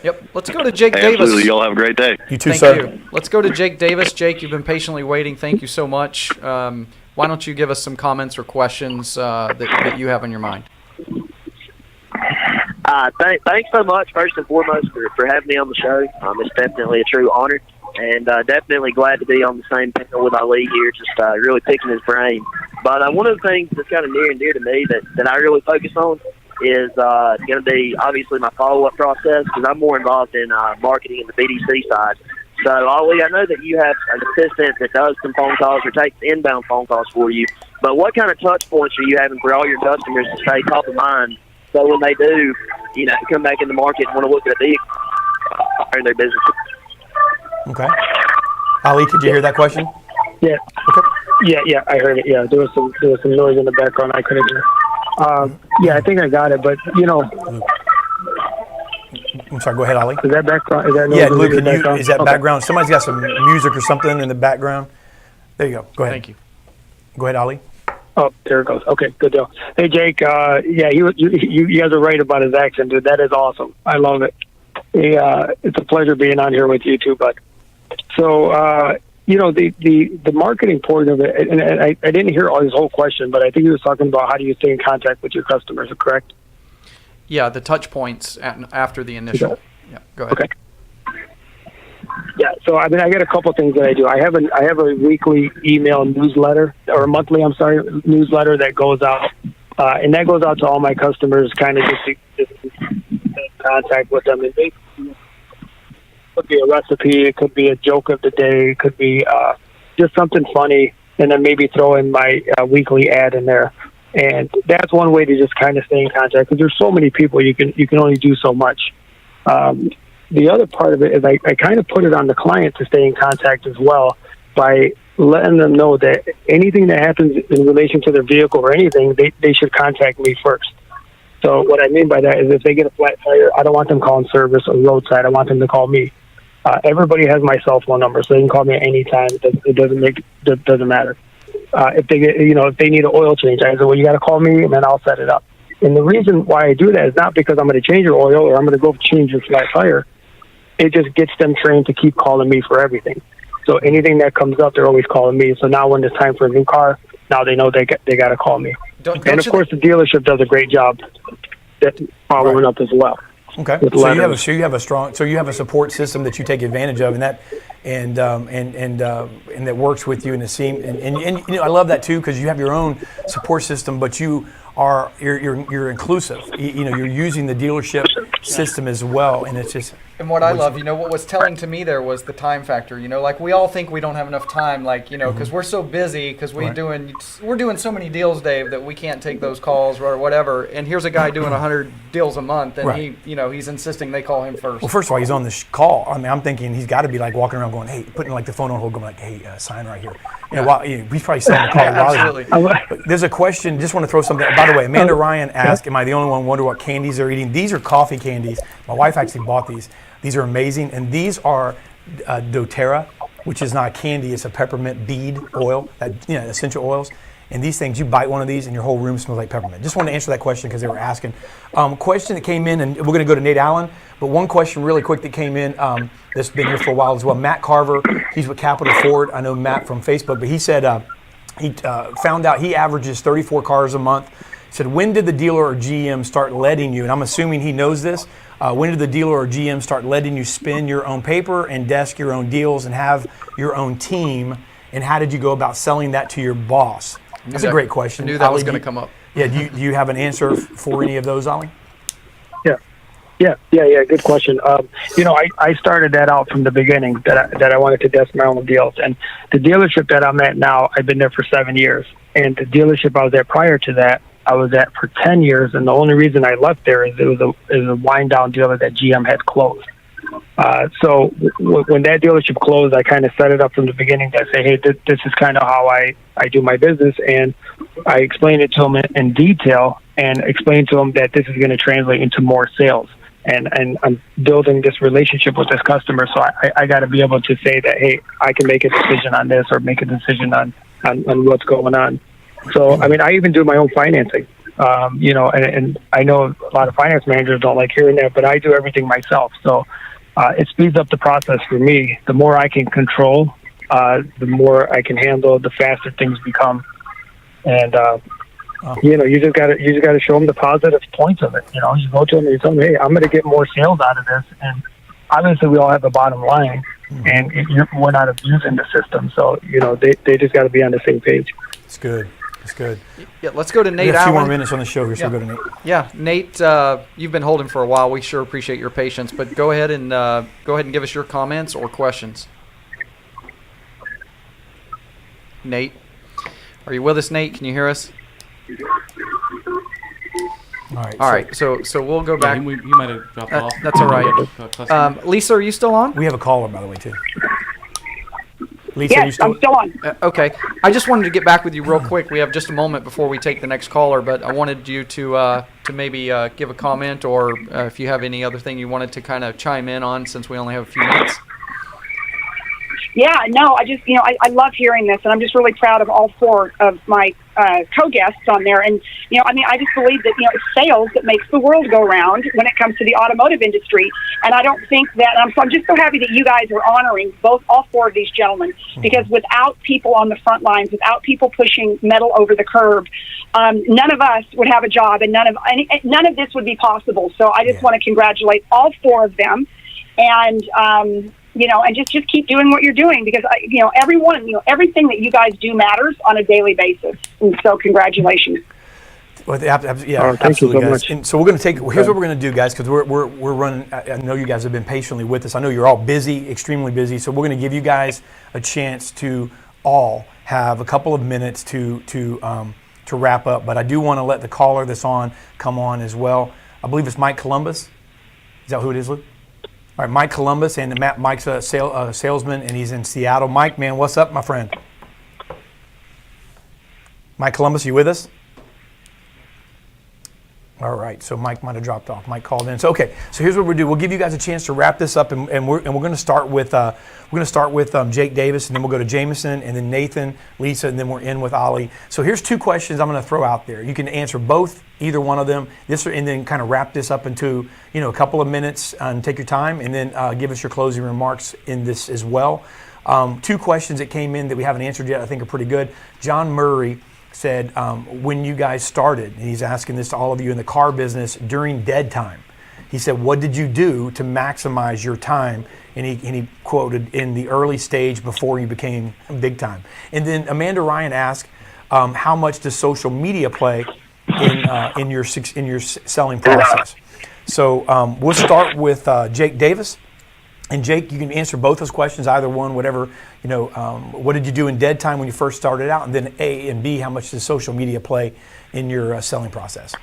Yep. Let's go to Jake Davis. Absolutely. Y'all have a great day. You too, Thank sir. you. Let's go to Jake Davis. Jake, you've been patiently waiting. Thank you so much. Why don't you give us some comments or questions that you have on your mind? Thanks so much, first and foremost, for having me on the show. It's definitely a true honor, and definitely glad to be on the same panel with Ali here, just really picking his brain. But one of the things that's kind of near and dear to me that I really focus on is going to be obviously my follow-up process, because I'm more involved in marketing and the BDC side. So, Ali, I know that you have an assistant that does some phone calls or takes inbound phone calls for you, but what kind of touch points are you having for all your customers to stay top of mind, so when they do, come back in the market and want to look at a vehicle in their business? Okay. Ali, did you hear that question? Yeah. Okay. Yeah, I heard it. Yeah, there was some noise in the background I couldn't hear. I think I got it, but I'm sorry. Go ahead, Ali. Is that background? Is that noise Luke, in the background? is that Okay. background? Somebody's got some music or something in the background. There you go. Go ahead. Thank you. Go ahead, Ali. Oh, there it goes. Okay, good deal. Hey, Jake. You guys are right about his accent, dude. That is awesome. I love it. It's a pleasure being on here with you too, bud. So, the marketing portion of it, and I didn't hear all his whole question, but I think he was talking about how do you stay in contact with your customers, correct? Yeah, the touch points after the initial. Yeah, go ahead. Okay. Yeah, so I mean, I got a couple things that I do. I have a weekly email newsletter, or a monthly, newsletter that goes out, and that goes out to all my customers, kind of just to in contact with them. It could be a recipe, it could be a joke of the day, it could be just something funny, and then maybe throw in my weekly ad in there. And that's one way to just kind of stay in contact, because there's so many people, you can only do so much. The other part of it is I kind of put it on the client to stay in contact as well by letting them know that anything that happens in relation to their vehicle or anything, they should contact me first. So what I mean by that is if they get a flat tire, I don't want them calling service or roadside. I want them to call me. Everybody has my cell phone number, so they can call me at any time. It doesn't matter. If they get, if they need an oil change, I say, well, you got to call me, and then I'll set it up. And the reason why I do that is not because I'm going to change your oil or I'm going to go change your flat tire. It just gets them trained to keep calling me for everything. So anything that comes up, they're always calling me. So now when it's time for a new car, now they know they got to call me. And of course, the dealership does a great job following up as well. Okay. So you have a support system that you take advantage of, and that works with you, and I love that too, because you have your own support system, but you're inclusive. You're using the dealership system as well, and it's just. And what I love, what was telling to me there was the time factor. Like we all think we don't have enough time, because we're so busy, because we're doing so many deals, Dave, that we can't take those calls or whatever. And here's a guy doing 100 deals a month, and he's insisting they call him first. Well, first of all, he's on this call. I mean, I'm thinking he's got to be like walking around going, hey, putting like the phone on hold, going like, hey, sign right here. He's probably selling the call. Absolutely. There's a question. Just want to throw something. By the way, Amanda Ryan asked, "Am I the only one wonder what candies they're eating?" These are coffee candies. My wife actually bought these. These are amazing, and these are doTERRA, which is not a candy. It's a peppermint bead oil, essential oils. And these things, you bite one of these, and your whole room smells like peppermint. Just wanted to answer that question because they were asking. Question that came in, and we're going to go to Nate Allen. But one question really quick that came in that's been here for a while as well. Matt Carver, he's with Capital Ford. I know Matt from Facebook, but he said he found out he averages 34 cars a month. He said, when did the dealer or GM start letting you, and I'm assuming he knows this, when did the dealer or GM start letting you spin your own paper and desk your own deals and have your own team, and how did you go about selling that to your boss? That's a great question. I knew that was going to come up. Yeah, do you have an answer for any of those, Ollie? Yeah. Good question. I started that out from the beginning that I wanted to desk my own deals, and the dealership that I'm at now, I've been there for 7 years, and the dealership I was at prior to that, I was at for 10 years, and the only reason I left there is it was a wind down dealer that GM had closed. So when that dealership closed, I kind of set it up from the beginning to say, hey, this is kind of how I do my business, and I explained it to them in detail and explained to them that this is going to translate into more sales. And I'm building this relationship with this customer, so I got to be able to say that, hey, I can make a decision on this or make a decision on what's going on. So, I mean, I even do my own financing, and I know a lot of finance managers don't like hearing that, but I do everything myself. So it speeds up the process for me. The more I can control, the more I can handle, the faster things become. And, you just got to show them the positive points of it. You go to them and you tell them, hey, I'm going to get more sales out of this. And obviously we all have a bottom line, and we're not abusing the system. So, they just got to be on the same page. It's good. It's good. Yeah, let's go to Nate Allen. We have a few more minutes on the show here, so we'll go to Nate. Yeah, Nate, you've been holding for a while. We sure appreciate your patience, but go ahead and give us your comments or questions. Nate, are you with us, Nate? Can you hear us? All right. So we'll go back. You might have dropped off. That's all right. Lisa, are you still on? We have a caller, by the way, too. Lisa, yes, I'm still on. Okay. I just wanted to get back with you real quick. We have just a moment before we take the next caller, but I wanted you to maybe give a comment, or if you have any other thing you wanted to kind of chime in on, since we only have a few minutes. Yeah, no, I just, I love hearing this, and I'm just really proud of all four of my co-guests on there. And, I just believe that, it's sales that makes the world go round when it comes to the automotive industry. And I don't think that, so I'm just so happy that you guys are honoring all four of these gentlemen, because without people on the front lines, without people pushing metal over the curb, none of us would have a job, and none of this would be possible. So I just want to congratulate all four of them. And, and just keep doing what you're doing, because everything that you guys do matters on a daily basis. And so congratulations. Well, yeah, thank you absolutely, so guys. much. And so we're going to take. Here's what we're going to do, guys, because we're running. I know you guys have been patiently with us. I know you're all busy, extremely busy. So we're going to give you guys a chance to all have a couple of minutes to wrap up. But I do want to let the caller that's on come on as well. I believe it's Mike Columbus. Is that who it is, Luke? All right, Mike Columbus, and Mike's a salesman, and he's in Seattle. Mike, man, what's up, my friend? Mike Columbus, you with us? All right, so Mike might have dropped off. Mike called in. So okay, so here's what we'll do. We'll give you guys a chance to wrap this up, and we're going to start with Jake Davis, and then we'll go to Jameson, and then Nathan, Lisa, and then we're in with Ali. So here's 2 questions I'm going to throw out there. You can answer either one of them. And then kind of wrap this up into a couple of minutes and take your time, and then give us your closing remarks in this as well. 2 questions that came in that we haven't answered yet, I think, are pretty good. John Murray said, when you guys started, and he's asking this to all of you in the car business during dead time, he said, what did you do to maximize your time? And he quoted, in the early stage before you became big time. And then Amanda Ryan asked, how much does social media play in your selling process? So we'll start with Jake Davis. And Jake, you can answer both those questions, either one, whatever, what did you do in dead time when you first started out? And then A and B, how much does social media play in your selling process?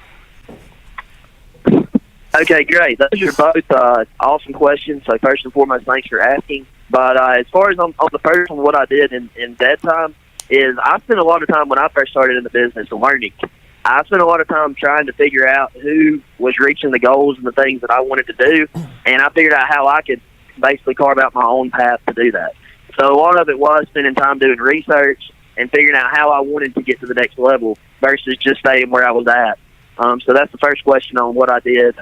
Okay, great. Those are both awesome questions. So first and foremost, thanks for asking. But as far as on the first one, what I did in dead time is I spent a lot of time when I first started in the business learning. I spent a lot of time trying to figure out who was reaching the goals and the things that I wanted to do, and I figured out how I could basically carve out my own path to do that. So a lot of it was spending time doing research and figuring out how I wanted to get to the next level versus just staying where I was at. So that's the first question on what I did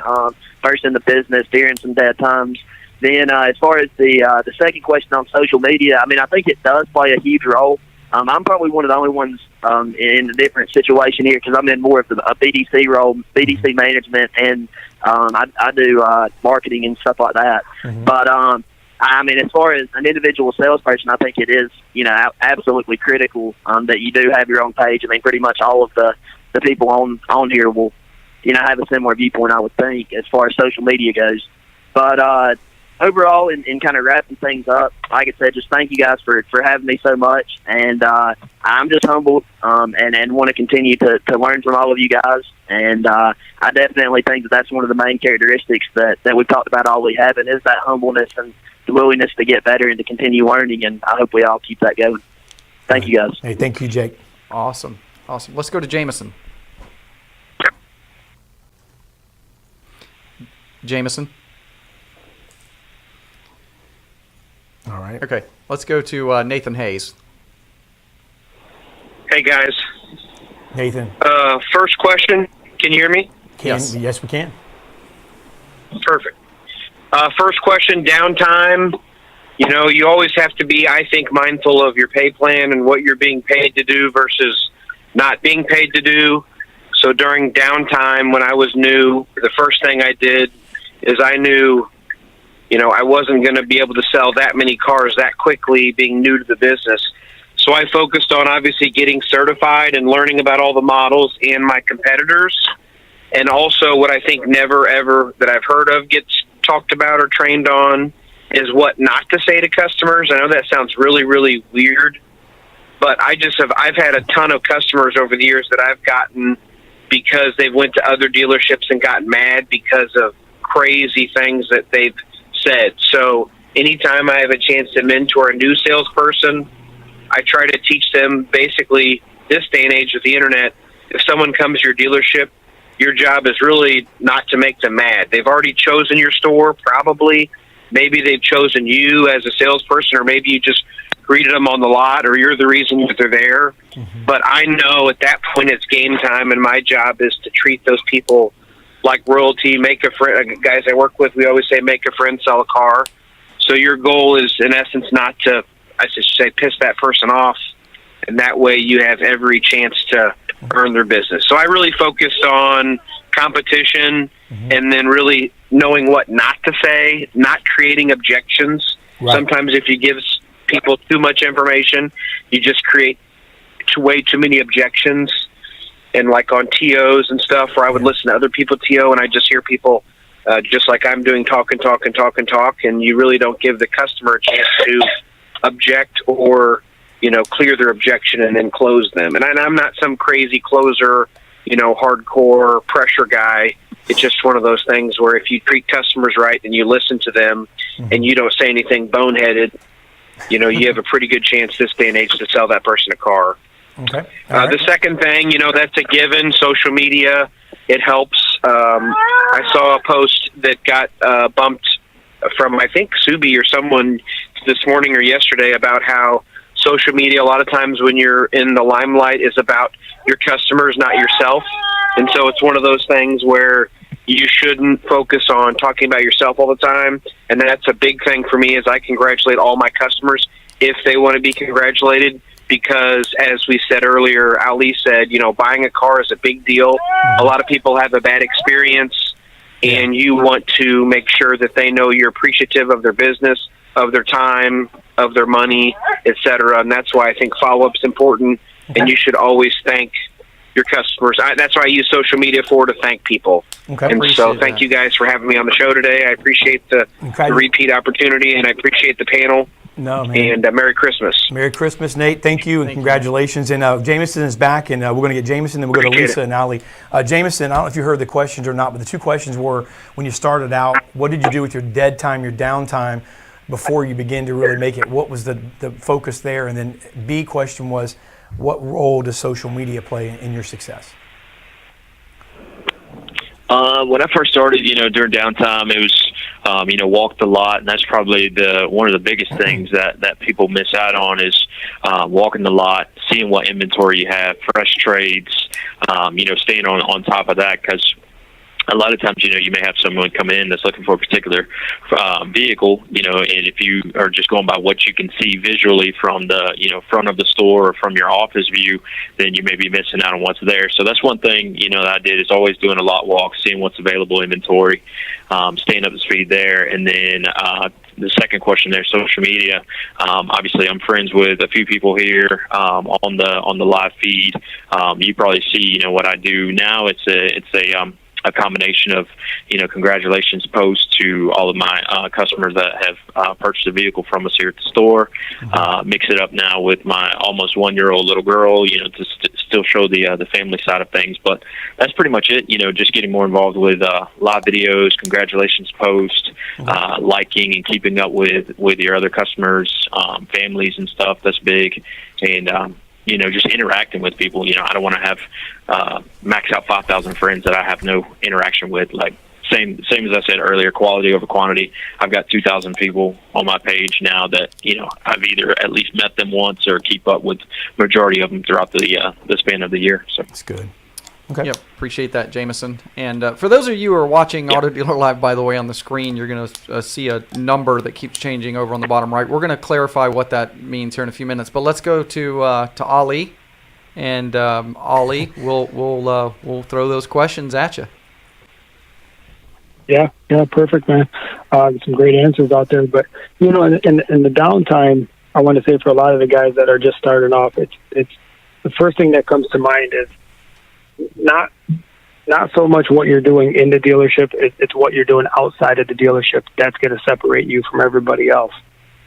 first in the business during some dead times. Then as far as the second question on social media, I mean, I think it does play a huge role. I'm probably one of the only ones in a different situation here because I'm in more of a BDC role, BDC management, and I do marketing and stuff like that. Mm-hmm. But I mean, as far as an individual salesperson, I think it is, absolutely critical that you do have your own page. I mean, pretty much all of the people on here will, have a similar viewpoint, I would think, as far as social media goes. But overall, in kind of wrapping things up, like I said, just thank you guys for having me so much. And I'm just humbled and want to continue to learn from all of you guys. And I definitely think that's one of the main characteristics that we've talked about always having is that humbleness and the willingness to get better and to continue learning. And I hope we all keep that going. Thank you, guys. Hey, thank you, Jake. Awesome. Let's go to Jameson. Jameson. All right. Okay, let's go to Nathan Hayes. Hey, guys. Nathan. First question. Can you hear me? Yes, we can. Perfect. First question, downtime. You always have to be, I think, mindful of your pay plan and what you're being paid to do versus not being paid to do. So during downtime, when I was new, the first thing I did is I knew I wasn't going to be able to sell that many cars that quickly being new to the business. So I focused on obviously getting certified and learning about all the models and my competitors. And also what I think never ever that I've heard of gets talked about or trained on is what not to say to customers. I know that sounds really, really weird, but I've had a ton of customers over the years that I've gotten because they've went to other dealerships and gotten mad because of crazy things that they've said. So anytime I have a chance to mentor a new salesperson, I try to teach them basically this day and age of the internet, if someone comes to your dealership, your job is really not to make them mad. They've already chosen your store, probably. Maybe they've chosen you as a salesperson, or maybe you just greeted them on the lot, or you're the reason that they're there. Mm-hmm. But I know at that point it's game time, and my job is to treat those people like royalty, make a friend. Guys I work with, we always say, make a friend, sell a car. So your goal is, in essence, not to, I should say, piss that person off, and that way you have every chance to earn their business. So I really focused on competition and then really knowing what not to say, not creating objections. Right. Sometimes if you give people too much information, you just create way too many objections. And like on TOs and stuff, where I would listen to other people TO, and I just hear people just like I'm doing, talk, and you really don't give the customer a chance to object or, clear their objection and then close them. And I'm not some crazy closer, hardcore pressure guy. It's just one of those things where if you treat customers right and you listen to them and you don't say anything boneheaded, you have a pretty good chance this day and age to sell that person a car. Okay. The second thing, that's a given. Social media, it helps. I saw a post that got bumped from, I think, Subi or someone this morning or yesterday about how social media, a lot of times when you're in the limelight, is about your customers, not yourself. And so it's one of those things where you shouldn't focus on talking about yourself all the time. And that's a big thing for me, is I congratulate all my customers if they want to be congratulated. Because, as we said earlier, Ali said, buying a car is a big deal. A lot of people have a bad experience, and you want to make sure that they know you're appreciative of their business, of their time, of their money, etc. And that's why I think follow-up's important, and you should always thank your customers. That's why I use social media to thank people. Okay. And so thank you guys for having me on the show today. I appreciate the repeat opportunity, and I appreciate the panel. No, man. And Merry Christmas. Merry Christmas, Nate. Thank you, and congratulations. And Jameson is back, and we're going to get Jameson, then we'll go to Lisa and Ali. Jameson, I don't know if you heard the questions or not, but the two questions were, when you started out, what did you do with your dead time, your downtime, before you began to really make it? What was the focus there? And then B question was, what role does social media play in your success? When I first started, during downtime, it was, walked a lot, and that's probably one of the biggest things that people miss out on is walking the lot, seeing what inventory you have, fresh trades, staying on top of that, because a lot of times, you may have someone come in that's looking for a particular vehicle, and if you are just going by what you can see visually from the, front of the store or from your office view, then you may be missing out on what's there. So that's one thing, that I did, is always doing a lot walk, seeing what's available inventory, staying up to speed there. And then the second question there, social media. Obviously, I'm friends with a few people here on the live feed. You probably see, what I do now. It's a combination of, congratulations posts to all of my customers that have purchased a vehicle from us here at the store. Mix it up now with my almost 1-year-old little girl, to still show the family side of things. But that's pretty much it, just getting more involved with live videos, congratulations posts, liking and keeping up with your other customers, families and stuff. That's big. And, just interacting with people. I don't want to have max out 5,000 friends that I have no interaction with. Like same as I said earlier, quality over quantity. I've got 2,000 people on my page now that I've either at least met them once or keep up with majority of them throughout the span of the year. So that's good. Okay. Yep, appreciate that, Jameson. And for those of you who are watching Auto Dealer Live, by the way, on the screen, you're going to see a number that keeps changing over on the bottom right. We're going to clarify what that means here in a few minutes. But let's go to Ali, and Ali, we'll throw those questions at you. Yeah, perfect, man. Some great answers out there. But in the downtime, I want to say for a lot of the guys that are just starting off, it's the first thing that comes to mind is not so much what you're doing in the dealership, it's what you're doing outside of the dealership that's going to separate you from everybody else.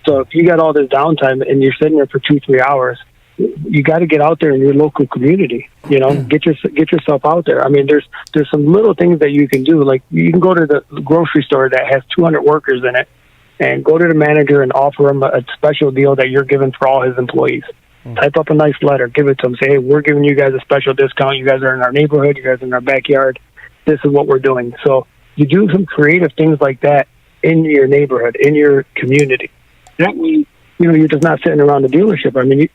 So if you got all this downtime and you're sitting there for 2-3 hours, you got to get out there in your local community. Get yourself out there. I mean, there's some little things that you can do. Like you can go to the grocery store that has 200 workers in it, and go to the manager and offer him a special deal that you're giving for all his employees. Type up a nice letter, give it to them. Say, hey, we're giving you guys a special discount. You guys are in our neighborhood. You guys are in our backyard. This is what we're doing. So you do some creative things like that in your neighborhood, in your community. That way, you're just not sitting around the dealership. I mean,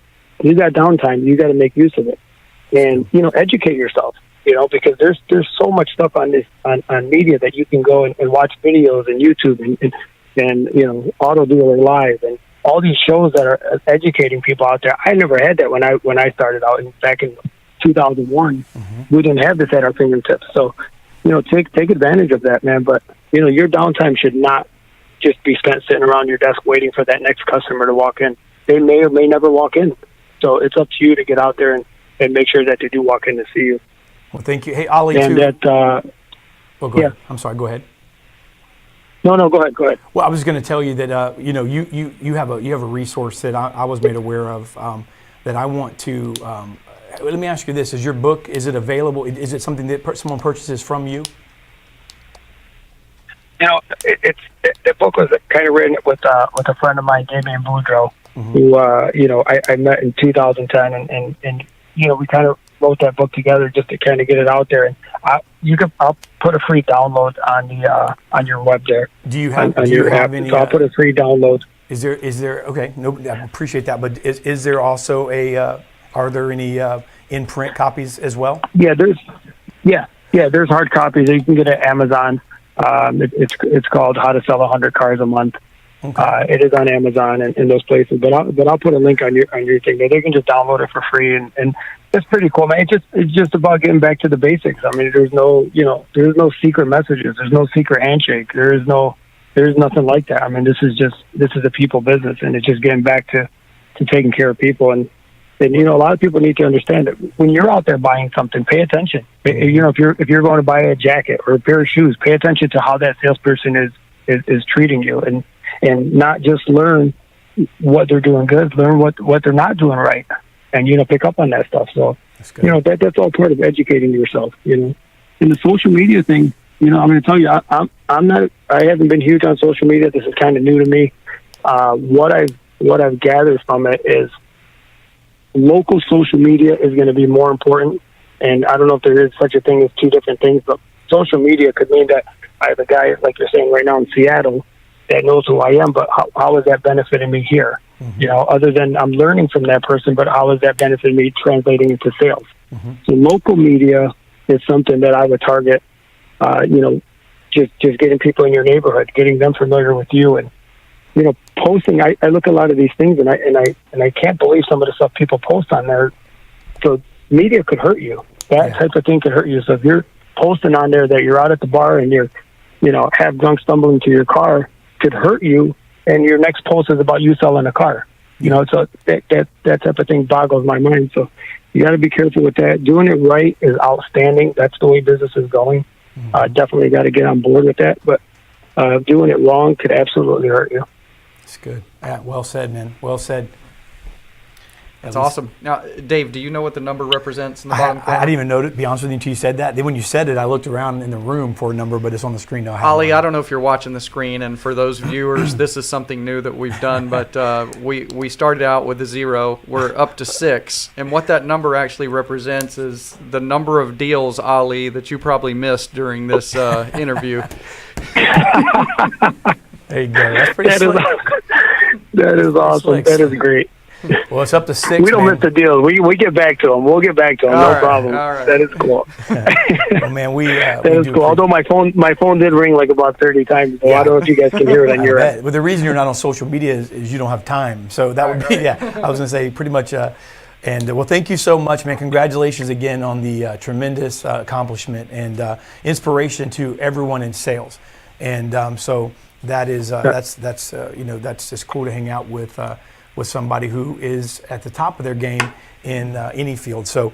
you got downtime. You got to make use of it. And, educate yourself, because there's so much stuff on media that you can go and watch videos and YouTube and Auto Dealer Live and all these shows that are educating people out there. I never had that when I started out back in 2001. We didn't have this at our fingertips. So, take advantage of that, man. But, your downtime should not just be spent sitting around your desk waiting for that next customer to walk in. They may or may never walk in. So it's up to you to get out there and make sure that they do walk in to see you. Well, thank you. Hey, Ali, and too. That, go ahead. I'm sorry. Go ahead. No, go ahead. Go ahead. Well, I was going to tell you that you have a resource that I was made aware of that I want to. Let me ask you this: is your book? Is it available? Is it something that someone purchases from you? The book was kind of written with a friend of mine, Damian Boudreaux, who I met in 2010, and we kind of wrote that book together just to kind of get it out there. And I'll put a free download on your web there. Do you have app? any? So I'll put a free download. Is there? Okay, no, I appreciate that. But is there also are there any in print copies as well? Yeah, there's hard copies that you can get at Amazon. It's called How to Sell 100 Cars a Month. Okay. It is on Amazon and in those places, but I'll put a link on your thing there. They can just download it for free, and it's pretty cool, man. It's just about getting back to the basics. I mean, there's no secret messages. There's no secret handshake. There's nothing like that. I mean, this is a people business, and it's just getting back to taking care of people. And a lot of people need to understand that when you're out there buying something, pay attention. If you're going to buy a jacket or a pair of shoes, pay attention to how that salesperson is treating you, and not just learn what they're doing good, learn what they're not doing right, and pick up on that stuff. So that's all part of educating yourself. In the social media thing, I'm going to tell you, I haven't been huge on social media. This is kind of new to me. What I've gathered from it is local social media is going to be more important. And I don't know if there is such a thing as two different things, but social media could mean that I have a guy, like you're saying right now in Seattle, that knows who I am, but how is that benefiting me here? Mm-hmm. Other than I'm learning from that person, but how is that benefiting me translating into sales? Mm-hmm. So local media is something that I would target, just getting people in your neighborhood, getting them familiar with you, and posting. I look at a lot of these things, and I can't believe some of the stuff people post on there. So media could hurt you. That type of thing could hurt you. So if you're posting on there that you're out at the bar and you're, half drunk stumbling to your car, could hurt you, and your next post is about you selling a car. So that type of thing boggles my mind. So you got to be careful with that. Doing it right is outstanding. That's the way business is going. Definitely got to get on board with that. But doing it wrong could absolutely hurt you. That's good. Yeah, well said, man. Well said. That's awesome. Now, Dave, do you know what the number represents in the bottom corner? I didn't even know it, to be honest with you, until you said that. Then when you said it, I looked around in the room for a number, but it's on the screen now. Ali, I don't know if you're watching the screen, and for those viewers, this is something new that we've done, but we started out with a 0. We're up to 6, and what that number actually represents is the number of deals, Ali, that you probably missed during this interview. There you go. That's pretty slick. That is awesome. That is great. Well, it's up to 6. We don't miss the deal. We get back to them. We'll get back to them. No problem. All right. That is cool. Well, man, that is cool. Although my phone did ring like about 30 times. So I don't know if you guys can hear it on your end. But the reason you're not on social media is you don't have time. So that would be I was going to say pretty much. Well, thank you so much, man. Congratulations again on the tremendous accomplishment and inspiration to everyone in sales. And so that is that's just cool to hang out with somebody who is at the top of their game in any field. So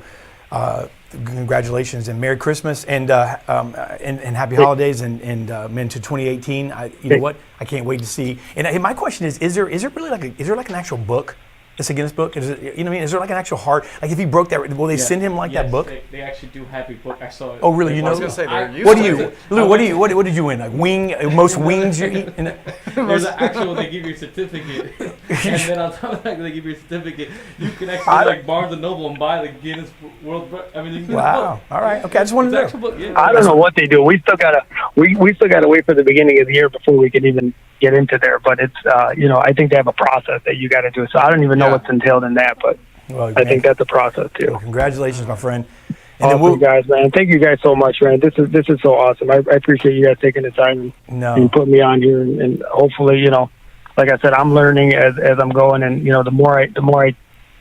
congratulations and Merry Christmas and Happy Holidays and into 2018. You know what? I can't wait to see. And my question is there really like an actual book? It's a Guinness book. Is it, what I mean? Is there like an actual hard? Like if he broke that, will they send him that book? They actually do have a book. I saw it. Oh really? I was gonna say what do you, Lou? What did you win? Like most wings you eat? There's an actual. They give you a certificate, and then on top of that, they give you a certificate. You can actually like Barnes and Noble and buy the Guinness World. I mean, you can get wow. All right. Okay. I just wanted to know. I don't know what they do. We still gotta wait for the beginning of the year before we can even get into there. But it's I think they have a process that you got to do. So I don't even know what's entailed in that, but I think that's a process too. Well, congratulations, my friend. And awesome, guys, man. Thank you guys so much, man. This is so awesome. I appreciate you guys taking the time and putting me on here, and hopefully, like I said, I'm learning as I'm going, and the more I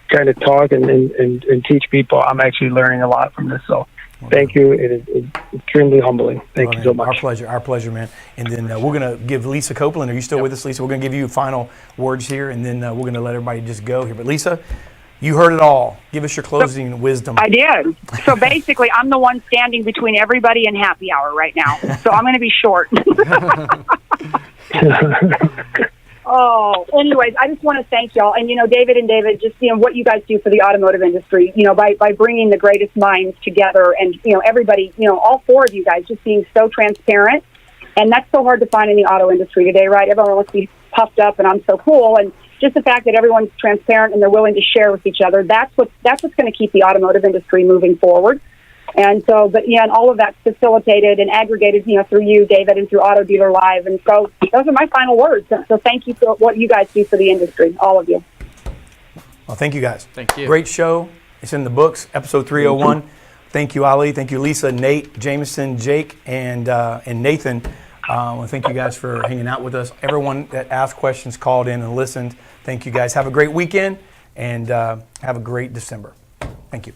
kind of talk and teach people, I'm actually learning a lot from this. So Thank you. It is extremely humbling. Thank you so much. Our pleasure, man. And then we're going to give Lisa Copeland, are you still with us, Lisa? We're going to give you final words here, and then we're going to let everybody just go here. But Lisa, you heard it all. Give us your closing wisdom. I did. So basically, I'm the one standing between everybody and happy hour right now. So I'm going to be short. Oh, anyways, I just want to thank y'all. And, David and David, just, what you guys do for the automotive industry, by bringing the greatest minds together and, everybody, all four of you guys just being so transparent. And that's so hard to find in the auto industry today, right? Everyone wants to be puffed up and I'm so cool. And just the fact that everyone's transparent and they're willing to share with each other, that's what's going to keep the automotive industry moving forward. And so, and all of that's facilitated and aggregated, through you, David, and through Auto Dealer Live. And so those are my final words. So thank you for what you guys do for the industry, all of you. Well, thank you guys. Thank you. Great show. It's in the books, episode 301. Thank you, Ali. Thank you, Lisa, Nate, Jameson, Jake, and Nathan. Well, thank you guys for hanging out with us. Everyone that asked questions, called in, and listened. Thank you guys. Have a great weekend and have a great December. Thank you.